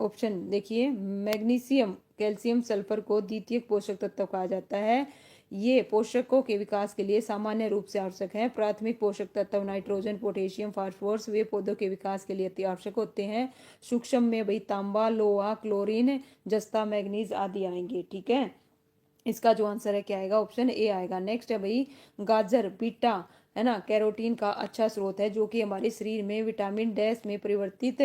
ऑप्शन, देखिए मैग्नीशियम, कैल्शियम, सल्फर को द्वितीयक पोषक तत्व कहा जाता है। ये पोषकों के विकास के लिए सामान्य रूप से आवश्यक है। प्राथमिक पोषक तत्व नाइट्रोजन, पोटेशियम, फास्फोरस वे पौधों के विकास के लिए अति आवश्यक होते हैं। सूक्ष्म में भाई तांबा, लोहा, क्लोरीन, जस्ता, मैग्नीज आदि आएंगे। ठीक है, इसका जो आंसर है क्या आएगा? ऑप्शन ए आएगा। नेक्स्ट है भाई गाजर, बीटा, है ना, कैरोटीन का अच्छा स्रोत है जो कि हमारे शरीर में विटामिन डैश में परिवर्तित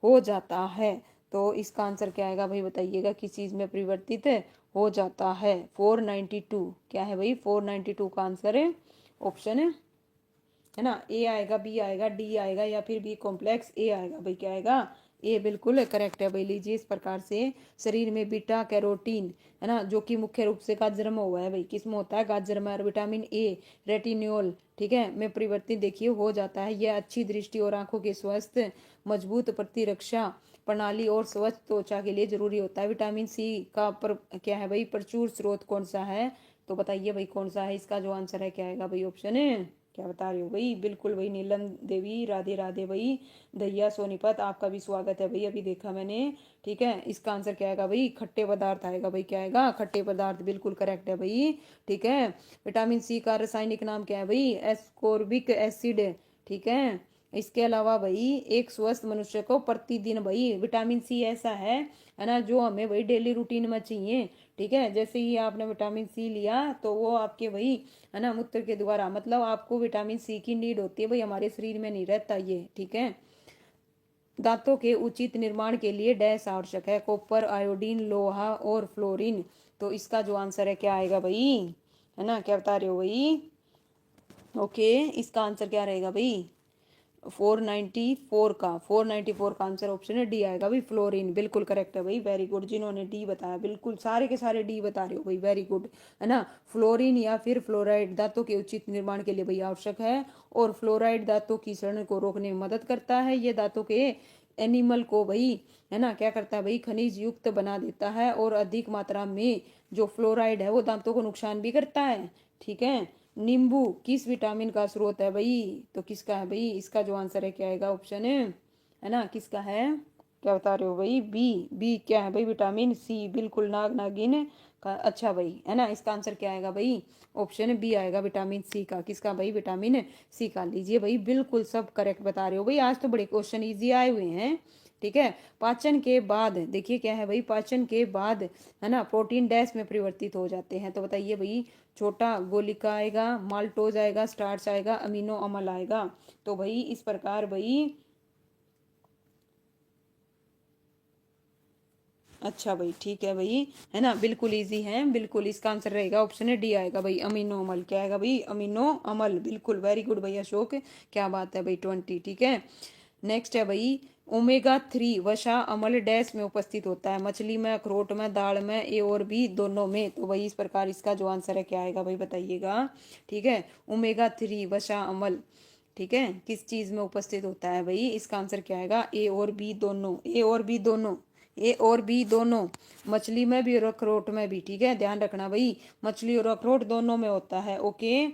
हो जाता है। तो इसका आंसर क्या आएगा भाई? बताइएगा, किस चीज में परिवर्तित हो जाता है? 492। क्या है भाई? 492 का आंसर है ऑप्शन है ना, ए आएगा, बी आएगा, डी आएगा, या फिर बी कॉम्प्लेक्स ए आएगा भाई। क्या आएगा? ए बिल्कुल करेक्ट है भाई। लीजिए इस प्रकार से शरीर में बीटा कैरोटीन, है ना, जो कि मुख्य रूप से गाजर में हुआ है भाई। किस में होता है? गाजर में। और विटामिन ए, रेटिनोल, ठीक है, में परिवर्तित देखिए हो जाता है। यह अच्छी दृष्टि और आंखों के स्वस्थ, मजबूत प्रतिरक्षा प्रणाली और स्वच्छ त्वचा के लिए जरूरी होता है। विटामिन सी का क्या है भाई? प्रचुर स्रोत कौन सा है? तो बताइए भाई कौन सा है? इसका जो आंसर है क्या आएगा भाई? ऑप्शन है, क्या बता रहे हो भाई? बिल्कुल भाई, नीलम देवी, राधे राधे भाई। दैया सोनीपत, आपका भी स्वागत है भाई, अभी देखा मैंने। ठीक है, इसका आंसर क्या आएगा भाई? खट्टे पदार्थ आएगा भाई। क्या आएगा? खट्टे पदार्थ। बिल्कुल करेक्ट है भाई। ठीक है, विटामिन सी का रासायनिक नाम क्या है भाई? Ascorbic acid. ठीक है, इसके अलावा भाई एक स्वस्थ मनुष्य को प्रतिदिन भाई विटामिन सी ऐसा है ना, जो हमें भाई डेली रूटीन में चाहिए। ठीक है, जैसे ही आपने विटामिन सी लिया तो वो आपके भाई, है ना, मूत्र के द्वारा, मतलब आपको विटामिन सी की नीड होती है भाई, हमारे शरीर में नहीं रहता ये। ठीक है, दांतों के उचित निर्माण के लिए डैश आवश्यक है? कॉपर, आयोडीन, लोहा और फ्लोरीन। तो इसका जो आंसर है क्या आएगा भाई? है ना, क्या बता रहे हो भाई? ओके, इसका आंसर क्या रहेगा भाई? 494 का आंसर ऑप्शन है डी आएगा भाई, फ्लोरीन। बिल्कुल करेक्ट है भाई, वेरी गुड। जिन्होंने डी बताया, बिल्कुल सारे के सारे डी बता रहे हो भाई, वेरी गुड, है ना। फ्लोरीन या फिर फ्लोराइड दांतों के उचित निर्माण के लिए भाई आवश्यक है। और फ्लोराइड दांतों की सड़न को रोकने में मदद करता है। ये दांतों के एनिमल को भाई, है ना, क्या करता है भाई? खनिज युक्त बना देता है। और अधिक मात्रा में जो फ्लोराइड है वो दांतों को नुकसान भी करता है। ठीक है, नींबू किस विटामिन का स्रोत है भाई? तो किसका है भाई? इसका जो आंसर है क्या आएगा? ऑप्शन है ना, किसका है? क्या बता रहे हो भाई? बी। बी क्या है भाई? Vitamin C. बिल्कुल, नाग नागिन का। अच्छा भाई, है ना, इसका आंसर क्या आएगा भाई? ऑप्शन बी आएगा, विटामिन सी का। किसका भाई? विटामिन सी का। लीजिए भाई, बिल्कुल सब करेक्ट बता रहे हो भाई। आज तो बड़े क्वेश्चन इजी आए हुए हैं। ठीक है। पाचन के बाद देखिए क्या है भाई? पाचन के बाद, है ना, प्रोटीन डैश में परिवर्तित हो जाते हैं। तो बताइए भाई, छोटा गोलिका आएगा, माल्टोज आएगा, स्टार्च आएगा, अमीनो अम्ल आएगा। तो भाई इस प्रकार भाई, अच्छा भाई, ठीक है भाई, है ना, बिल्कुल इजी है। बिल्कुल इसका आंसर रहेगा ऑप्शन डी आएगा भाई, अमीनो अमल। क्या आएगा भाई? अमीनो अमल। बिल्कुल, वेरी गुड भाई अशोक, क्या बात है भाई, 20। ठीक है। नेक्स्ट है भाई, ओमेगा 3 वसा अम्ल डैश में उपस्थित होता है? मछली में, अखरोट में, दाल में, ए और बी दोनों में। तो भाई इस प्रकार इसका जो आंसर है क्या आएगा भाई? बताइएगा। ठीक है। ओमेगा 3 वसा अम्ल, ठीक है, किस चीज में उपस्थित होता है भाई? इसका आंसर क्या आएगा? ए और बी दोनों। ए और बी दोनों। ए और बी दोनों। मछली में भी और अखरोट में भी। ठीक है, ध्यान रखना भाई, मछली और अखरोट दोनों में होता है। ओके।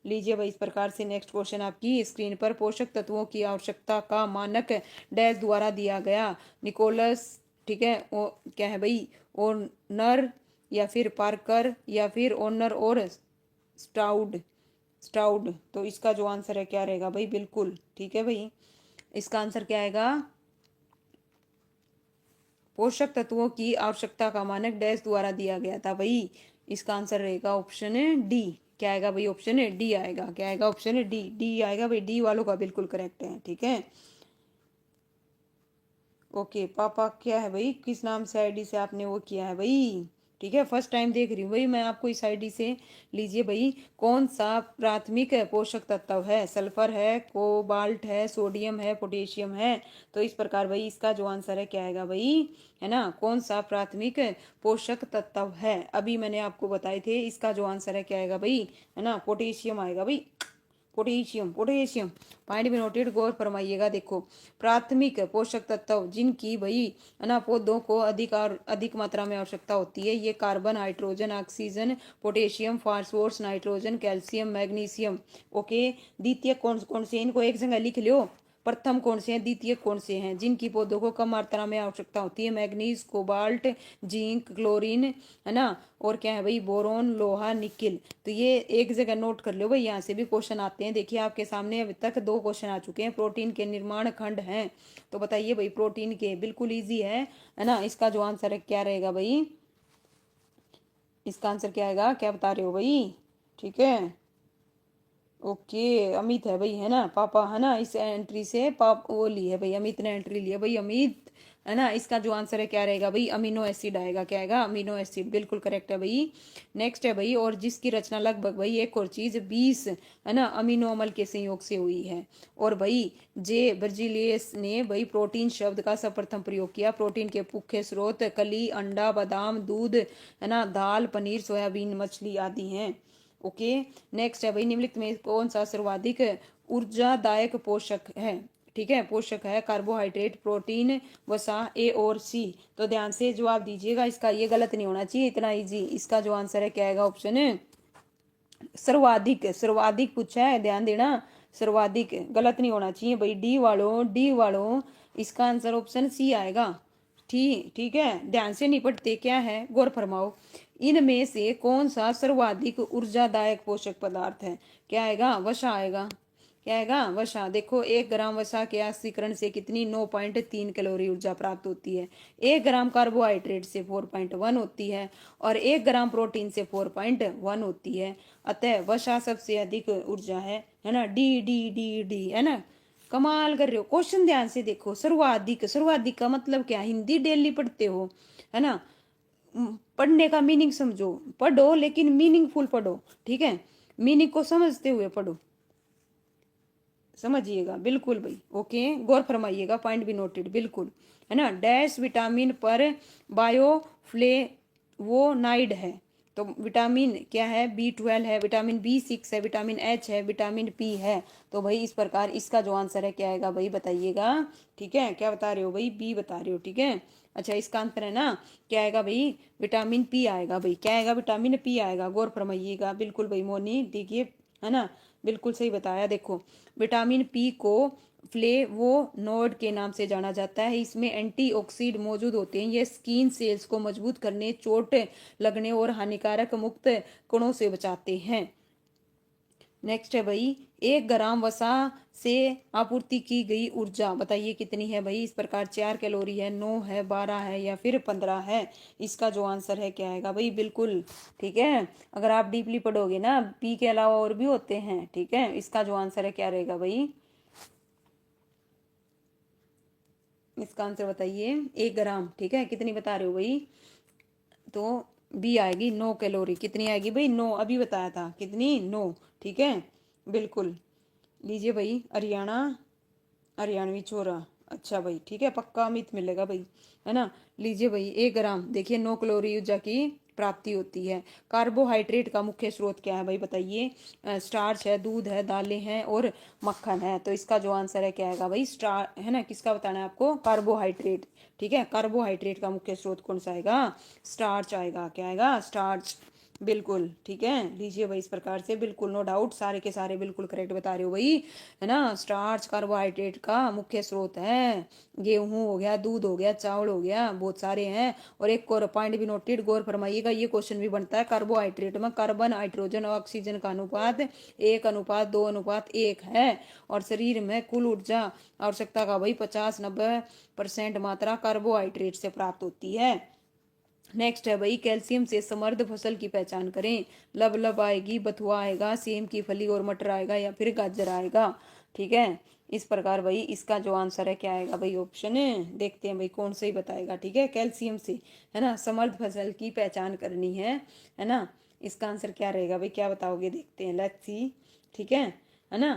लीजिए भाई, इस प्रकार से नेक्स्ट क्वेश्चन आपकी स्क्रीन पर, पोषक तत्वों की आवश्यकता का मानक डैश द्वारा दिया गया? निकोलस, ठीक है, क्या है भाई? ओनर, या फिर पार्कर, या फिर ओनर और स्टाउड। स्टाउड। तो इसका जो आंसर है क्या रहेगा भाई? बिल्कुल ठीक है भाई, इसका आंसर क्या आएगा? पोषक तत्वों की आवश्यकता का मानक डैश द्वारा दिया गया था भाई। इसका आंसर रहेगा ऑप्शन डी। क्या आएगा भाई? ऑप्शन डी आएगा। क्या आएगा? Option D. डी आएगा भाई, डी वालों का बिल्कुल करेक्ट है। ठीक है। ओके, पापा क्या है भाई? किस नाम से आईडी से आपने वो किया है भाई? ठीक है, फर्स्ट टाइम देख रही हूँ भाई मैं आपको इस आईडी से। लीजिए भाई, कौन सा प्राथमिक पोषक तत्व है? सल्फर है, कोबाल्ट है, सोडियम है, पोटेशियम है। तो इस प्रकार भाई इसका जो आंसर है क्या आएगा भाई? है ना, कौन सा प्राथमिक पोषक तत्व है? अभी मैंने आपको बताए थे, इसका जो आंसर है क्या आएगा भाई? है ना, पोटेशियम आएगा भाई। पोटेशियम। पोटेशियम। पॉइंट भी नोटेड, गौर फरमाइएगा। देखो, प्राथमिक पोषक तत्व जिनकी भाई, है ना, पौधों को अधिक और अधिक मात्रा में आवश्यकता होती है, ये carbon, hydrogen, oxygen, potassium, phosphorus, nitrogen, calcium, magnesium. Okay. द्वितीय कौन कौन से? इनको एक जगह लिख लो। प्रथम कौन से हैं, द्वितीय कौन से हैं? जिनकी पौधों को कम मात्रा में आवश्यकता होती है? मैग्नीज, कोबाल्ट, जिंक, क्लोरीन, है ना, और क्या है भाई? बोरोन, लोहा, निकिल। तो ये एक जगह नोट कर लो भाई, यहाँ से भी क्वेश्चन आते हैं। देखिए आपके सामने अभी तक 2 क्वेश्चन आ चुके हैं। प्रोटीन के निर्माण खंड हैं, तो बताइए भाई, प्रोटीन के, बिल्कुल इजी है ना। इसका जो आंसर है क्या रहेगा भाई? इसका आंसर क्या आएगा? क्या बता रहे हो भाई? ठीक है। ओके, अमित है भाई, है ना, पापा, है ना, इस एंट्री से पाप वो ली है भाई, अमित ने एंट्री ली है भाई, अमित, है ना। इसका जो आंसर है क्या रहेगा भाई? अमीनो एसिड आएगा। क्या आएगा? Amino acid. बिल्कुल करेक्ट है भाई। नेक्स्ट है भाई, और जिसकी रचना लगभग भाई, एक और चीज, 20, है ना, अमीनो अम्ल के संयोग से हुई है। और भाई जे बर्जीलियस ने भाई प्रोटीन शब्द का सर्वप्रथम प्रयोग किया। प्रोटीन के मुख्य स्रोत कली, अंडा, बादाम, दूध, है ना, दाल, पनीर, सोयाबीन, मछली आदि हैं। ओके। नेक्स्ट है भाई, निम्नलिखित में कौन सा सर्वाधिक ऊर्जादायक पोषक है? ठीक है, पोषक है? कार्बोहाइड्रेट, प्रोटीन, वसा, ए और सी। तो ध्यान से जवाब दीजिएगा इसका, ये गलत नहीं होना चाहिए, इतना इजी। इसका जो आंसर है क्या आएगा? ऑप्शन सर्वाधिक। सर्वाधिक पूछा है, ध्यान देना, सर्वाधिक गलत नहीं होना चाहिए भाई। डी वालों, डी वालों, इसका आंसर ऑप्शन सी आएगा। ठीक, ठीक है, ध्यान से निपटते क्या है, गौर फरमाओ। इनमें से कौन सा सर्वाधिक ऊर्जादायक पोषक पदार्थ है? क्या आएगा? वसा आएगा। क्या आएगा? वसा। देखो, 1 ग्राम वसा के आक्सीकरण से कितनी? 9.3 कैलोरी ऊर्जा प्राप्त होती है। 1 ग्राम कार्बोहाइड्रेट से 4.1 होती है, और 1 ग्राम प्रोटीन से 4.1 होती है। अतः वसा सबसे अधिक ऊर्जा है ना। डी डी डी डी, है ना। कमाल कर रहे हो, क्वेश्चन ध्यान से देखो। सर्वाधिक, सर्वाधिक का मतलब क्या? हिंदी डेली पढ़ते हो, है ना। पढ़ने का मीनिंग समझो, पढ़ो लेकिन मीनिंगफुल पढ़ो। ठीक है, मीनिंग को समझते हुए पढ़ो, समझिएगा। बिल्कुल भाई। ओके, गौर फरमाइएगा, पॉइंट भी नोटेड। बिल्कुल, है ना। डैश विटामिन पर बायोफ्लेवोनाइड है? तो विटामिन क्या है? B12 है, विटामिन B6 है, विटामिन H है, विटामिन P है। तो भाई इस प्रकार इसका जो आंसर है क्या आएगा भाई? बताइएगा। ठीक है, क्या बता रहे हो भाई? बी बता रहे हो। ठीक है। अच्छा, इसका आंसर है ना, क्या आएगा भाई? विटामिन पी आएगा भाई। क्या आएगा? विटामिन पी आएगा। गौर फरमाइएगा। बिल्कुल भाई मोनी, देखिए, है ना, बिल्कुल सही बताया। देखो, विटामिन पी को फ्लेवोनोइड के नाम से जाना जाता है। इसमें एंटीऑक्सीड मौजूद होते हैं। ये स्किन सेल्स को मजबूत करने, चोट लगने और हानिकारक मुक्त कणों से बचाते हैं। नेक्स्ट है भाई, 1 ग्राम वसा से आपूर्ति की गई ऊर्जा बताइए कितनी है भाई। इस प्रकार 4 कैलोरी है, 9 है, 12 है या फिर 15 है। इसका जो आंसर है क्या आएगा भाई, बिल्कुल ठीक है। अगर आप डीपली पढ़ोगे ना, पी के अलावा और भी होते हैं, ठीक है। इसका जो आंसर है क्या रहेगा भाई, इसका आंसर बताइए। 1 ग्राम, ठीक है, कितनी बता रहे हो भाई, तो बी आएगी 9 कैलोरी। कितनी आएगी भाई, 9, अभी बताया था कितनी, 9, ठीक है बिल्कुल। लीजिए भाई, हरियाणा, हरियाणवी छोरा, अच्छा भाई ठीक है, पक्का अमित मिलेगा भाई, है ना। लीजिए भाई, 1 ग्राम, देखिए 9 कैलोरी ऊर्जा की प्राप्ति होती है। कार्बोहाइड्रेट का मुख्य स्रोत क्या है भाई बताइए। स्टार्च है, दूध है, दालें हैं और मक्खन है। तो इसका जो आंसर है क्या आएगा भाई, स्टार है ना। किसका बताना है आपको, कार्बोहाइड्रेट, ठीक है। कार्बोहाइड्रेट का मुख्य स्रोत कौन सा आएगा, स्टार्च आएगा। क्या आएगा, स्टार्च, बिल्कुल ठीक है। लीजिए भाई, इस प्रकार से बिल्कुल नो डाउट सारे के सारे बिल्कुल करेक्ट बता रहे हो भाई, है ना। स्टार्च कार्बोहाइड्रेट का मुख्य स्रोत है। गेहूं हो गया, दूध हो गया, चावल हो गया, बहुत सारे हैं। और एक और पॉइंट भी नोटेड, गौर फरमाइएगा, ये क्वेश्चन भी बनता है। कार्बोहाइड्रेट में कार्बन, हाइड्रोजन और ऑक्सीजन का अनुपात 1:2:1 है। और शरीर में कुल ऊर्जा आवश्यकता का भाई 50-90% मात्रा कार्बोहाइड्रेट से प्राप्त होती है। नेक्स्ट है भाई, कैल्शियम से समृद्ध फसल की पहचान करें। लब आएगी, बथुआ आएगा, सेम की फली और मटर आएगा या फिर गाजर आएगा, ठीक है। इस प्रकार भाई इसका जो आंसर है क्या आएगा भाई, ऑप्शन है, देखते हैं भाई कौन सही बताएगा, ठीक है। कैल्शियम से, है ना, समृद्ध फसल की पहचान करनी है ना। इसका आंसर क्या रहेगा भाई, क्या बताओगे, देखते हैं, लेट्स सी, ठीक है ना।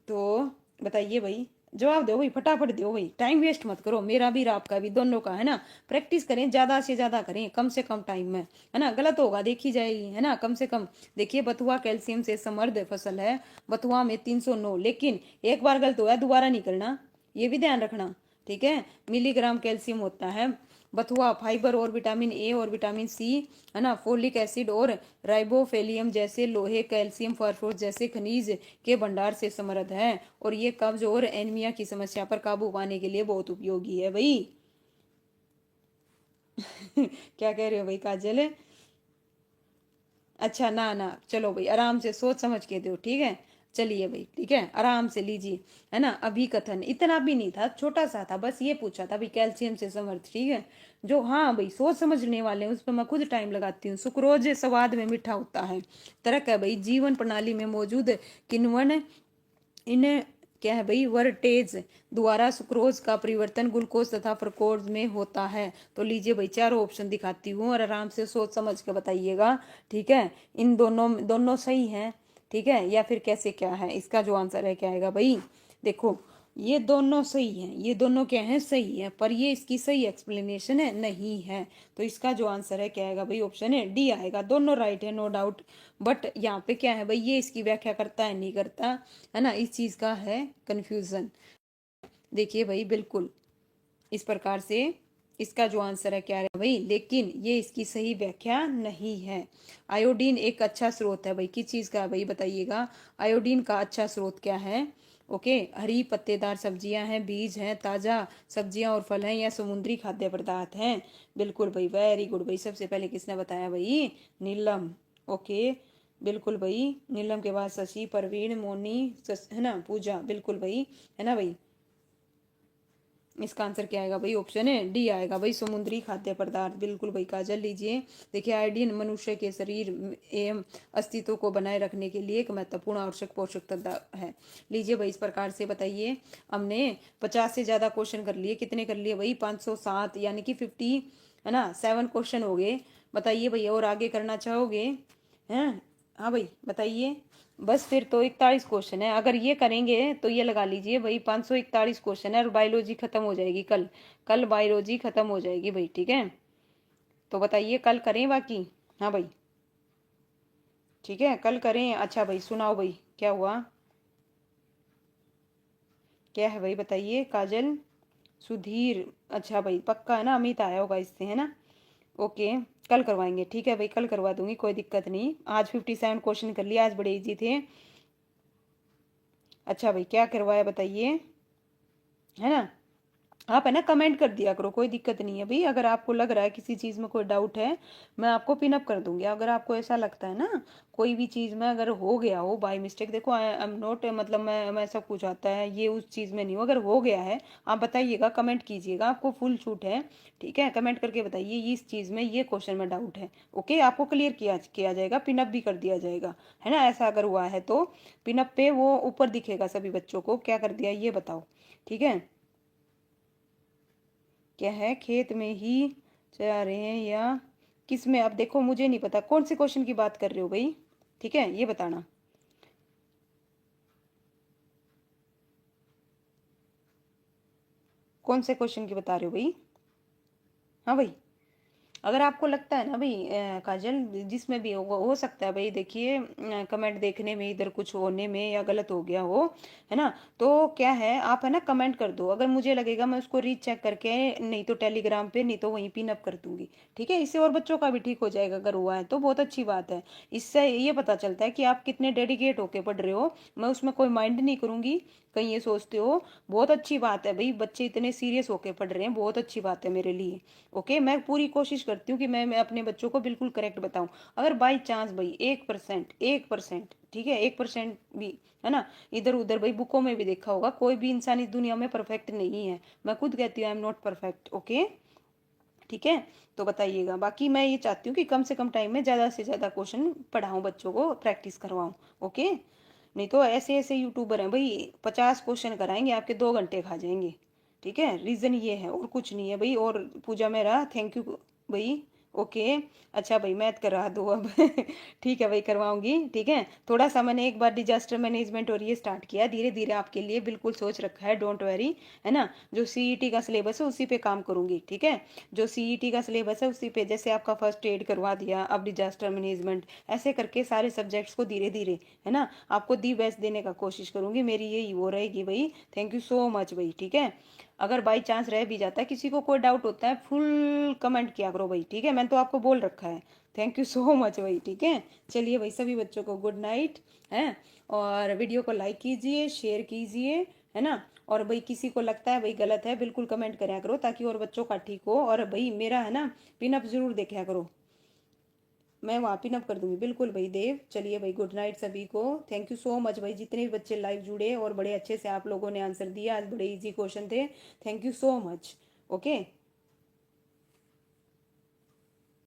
तो बताइए भाई, जवाब दो भाई, फटाफट दो भाई, टाइम वेस्ट मत करो, मेरा भी और आपका भी, दोनों का, है ना। प्रैक्टिस करें, ज्यादा से ज्यादा करें, कम से कम टाइम में, है ना। गलत होगा देखी जाएगी, है ना, कम से कम। देखिए, बथुआ कैल्शियम से समृद्ध फसल है। बथुआ में 309, लेकिन एक बार गलत हुआ दोबारा नहीं करना, ये भी ध्यान रखना, ठीक है। मिलीग्राम कैल्शियम होता है। बथुआ फाइबर और विटामिन ए और विटामिन सी, है ना, फोलिक एसिड और राइबोफेलियम जैसे लोहे, कैल्शियम, फास्फोरस जैसे खनिज के भंडार से समृद्ध है। और ये कब्ज और एनीमिया की समस्या पर काबू पाने के लिए बहुत उपयोगी है भाई। क्या कह रहे हो भाई काजल, अच्छा ना ना, चलो भाई आराम से सोच समझ के दो, ठीक है। चलिए भाई, ठीक है, आराम से लीजिए, है ना। अभी कथन इतना भी नहीं था, छोटा सा था, बस ये पूछा था भाई कैल्शियम से समर्थ, ठीक है। जो हाँ भाई सोच समझने वाले हैं उस पर मैं खुद टाइम लगाती हूँ। सुक्रोज स्वाद में मीठा होता है। तरक है भाई, जीवन प्रणाली में मौजूद किण्वन इन क्या है भाई, वर्टेज द्वारा सुक्रोज का परिवर्तन ग्लूकोज तथा फ्रक्टोज में होता है। तो लीजिए भाई, चारों ऑप्शन दिखाती हूँ और आराम से सोच समझ के बताइएगा, ठीक है। इन दोनों दोनों सही है, ठीक है, या फिर कैसे क्या है। इसका जो आंसर है क्या आएगा भाई, देखो, ये दोनों सही है, ये दोनों क्या है, सही है, पर ये इसकी सही एक्सप्लेनेशन है नहीं है। तो इसका जो आंसर है क्या आएगा भाई, ऑप्शन है डी आएगा। दोनों राइट है, नो डाउट। बट यहाँ पे क्या है भाई, ये इसकी व्याख्या करता है नहीं करता, है ना, इस चीज का है कंफ्यूजन। देखिए भाई, बिल्कुल इस प्रकार से इसका जो आंसर है क्या है भाई, लेकिन ये इसकी सही व्याख्या नहीं है। आयोडीन एक अच्छा स्रोत है भाई, किस चीज का है भाई बताइएगा। आयोडीन का अच्छा स्रोत क्या है, ओके। हरी पत्तेदार सब्जियां हैं, बीज हैं, ताजा सब्जियां और फल हैं या समुद्री खाद्य पदार्थ हैं। बिल्कुल भाई, वेरी गुड भाई, सबसे पहले किसने बताया भाई, नीलम, ओके। बिल्कुल भाई, नीलम के बाद शशि, परवीन, मोनी, है ना, पूजा, बिल्कुल भाई, है ना भाई। इसका आंसर क्या आएगा भाई, ऑप्शन है डी आएगा भाई, समुद्री खाद्य पदार्थ, बिल्कुल भाई काजल। लीजिए, देखिए, आयोडीन मनुष्य के शरीर एवं अस्तित्व को बनाए रखने के लिए एक महत्वपूर्ण आवश्यक पोषक तत्व है। लीजिए भाई, इस प्रकार से बताइए, हमने 50 से ज्यादा क्वेश्चन कर लिए, कितने कर लिए भाई, 507, यानी कि 50, है ना, 7 क्वेश्चन हो गए। बताइए भैया, और आगे करना चाहोगे, हैं, हाँ भाई बताइए। बस फिर तो 41 क्वेश्चन है, अगर ये करेंगे तो ये लगा लीजिए भाई 541 क्वेश्चन है और बायोलॉजी खत्म हो जाएगी कल। कल बायोलॉजी खत्म हो जाएगी भाई, ठीक है। तो बताइए, कल करें बाकी, हाँ भाई, ठीक है, कल करें। अच्छा भाई, सुनाओ भाई, क्या हुआ, क्या है भाई बताइए, काजल, सुधीर, अच्छा भाई पक्का है ना, अमित आया होगा इससे, है ना, ओके। कल करवाएंगे, ठीक है भाई, कल करवा दूंगी, कोई दिक्कत नहीं। आज 57 क्वेश्चन कर लिए, आज बड़े इजी थे। अच्छा भाई, क्या करवाया बताइए, है ना। आप है ना कमेंट कर दिया करो, कोई दिक्कत नहीं है भाई। अगर आपको लग रहा है किसी चीज़ में कोई डाउट है, मैं आपको पिन अप कर दूंगी। अगर आपको ऐसा लगता है ना कोई भी चीज़ में अगर हो गया हो बाय मिस्टेक, देखो आई एम नॉट, मतलब मैं सब कुछ आता है, ये उस चीज़ में नहीं हो, अगर हो गया है आप बताइएगा, कमेंट कीजिएगा, आपको फुल छूट है। ठीक है, कमेंट करके बताइए ये इस चीज़ में ये क्वेश्चन में डाउट है। ओके, आपको क्लियर किया किया जाएगा, पिन अप भी कर दिया जाएगा, है ना। ऐसा अगर हुआ है तो पिन अप पे वो ऊपर दिखेगा सभी बच्चों को, क्या कर दिया ये बताओ। ठीक है, क्या है, खेत में ही चला रहे हैं या किस में? आप देखो मुझे नहीं पता कौन से क्वेश्चन की बात कर रहे हो भाई। ठीक है, ये बताना कौन से क्वेश्चन की बता रहे हो भाई। हाँ भाई, अगर आपको लगता है ना भाई काजल, जिसमें भी हो सकता है भाई, देखिए कमेंट देखने में इधर कुछ होने में या गलत हो गया हो, है ना। तो क्या है, आप है ना कमेंट कर दो, अगर मुझे लगेगा मैं उसको रीचेक करके, नहीं तो टेलीग्राम पे, नहीं तो वहीं पिन अप कर दूंगी। ठीक है, इससे और बच्चों का भी ठीक हो जाएगा, अगर हुआ है तो बहुत अच्छी बात है। इससे ये पता चलता है कि आप कितने डेडिकेट होके पढ़ रहे हो। मैं उसमें कोई माइंड नहीं करूंगी, कहीं ये सोचते हो। बहुत अच्छी बात है भाई, बच्चे इतने सीरियस होके पढ़ रहे हैं, बहुत अच्छी बात है मेरे लिए। ओके, मैं पूरी कोशिश करती हूँ कि मैं अपने बच्चों को बिल्कुल करेक्ट बताऊं। अगर बाई चांस भाई 1%, 1%, ठीक है, 1% भी, है ना, इधर उधर, भाई बुकों में भी देखा होगा, कोई भी इंसान इस दुनिया में परफेक्ट नहीं है। मैं खुद कहती हूँ I am not perfect. Okay, ठीक है, तो बताइएगा। बाकी मैं ये चाहती हूँ कि कम से कम टाइम में ज़्यादा से ज़्यादा क्वेश्चन पढ़ाऊँ, बच्चों को प्रैक्टिस करवाऊँ। ओके, नहीं तो ऐसे ऐसे यूट्यूबर हैं भाई, 50 क्वेश्चन कराएंगे आपके 2 घंटे खा जाएंगे। ठीक है, रीज़न ये है और कुछ नहीं है भाई। और पूजा मेरा थैंक यू भाई। ओके, अच्छा भाई मैथ करा दो अब ठीक है भाई, करवाऊंगी। ठीक है, थोड़ा सा मैंने एक बार डिजास्टर मैनेजमेंट और ये स्टार्ट किया, धीरे धीरे आपके लिए बिल्कुल सोच रखा है, डोंट वरी, है ना। जो सीईटी का सिलेबस है उसी पे काम करूंगी। ठीक है, जो सीईटी का सिलेबस है उसी पे, जैसे आपका फर्स्ट एड करवा दिया, अब डिजास्टर मैनेजमेंट, ऐसे करके सारे सब्जेक्ट्स को धीरे धीरे, है ना, आपको दी बेस्ट देने का कोशिश करूंगी, मेरी यही वो रहेगी भाई। थैंक यू सो मच भाई। ठीक है, अगर बाई चांस रह भी जाता है, किसी को कोई डाउट होता है, फुल कमेंट किया करो भाई। ठीक है, मैंने तो आपको बोल रखा है। थैंक यू सो मच भाई। ठीक है, चलिए भाई, सभी बच्चों को गुड नाइट, है। और वीडियो को लाइक कीजिए, शेयर कीजिए, है ना। और भाई किसी को लगता है भाई गलत है, बिल्कुल कमेंट करा करो, ताकि और बच्चों का ठीक हो। और भाई मेरा है ना पिनअप जरूर देखा करो, मैं वहाँ पिन अप कर दूंगी बिल्कुल भाई देव। चलिए भाई, गुड नाइट सभी को। थैंक यू सो मच भाई, जितने भी बच्चे लाइव जुड़े और बड़े अच्छे से आप लोगों ने आंसर दिया, आज बड़े इजी क्वेश्चन थे। Thank you so much. Okay.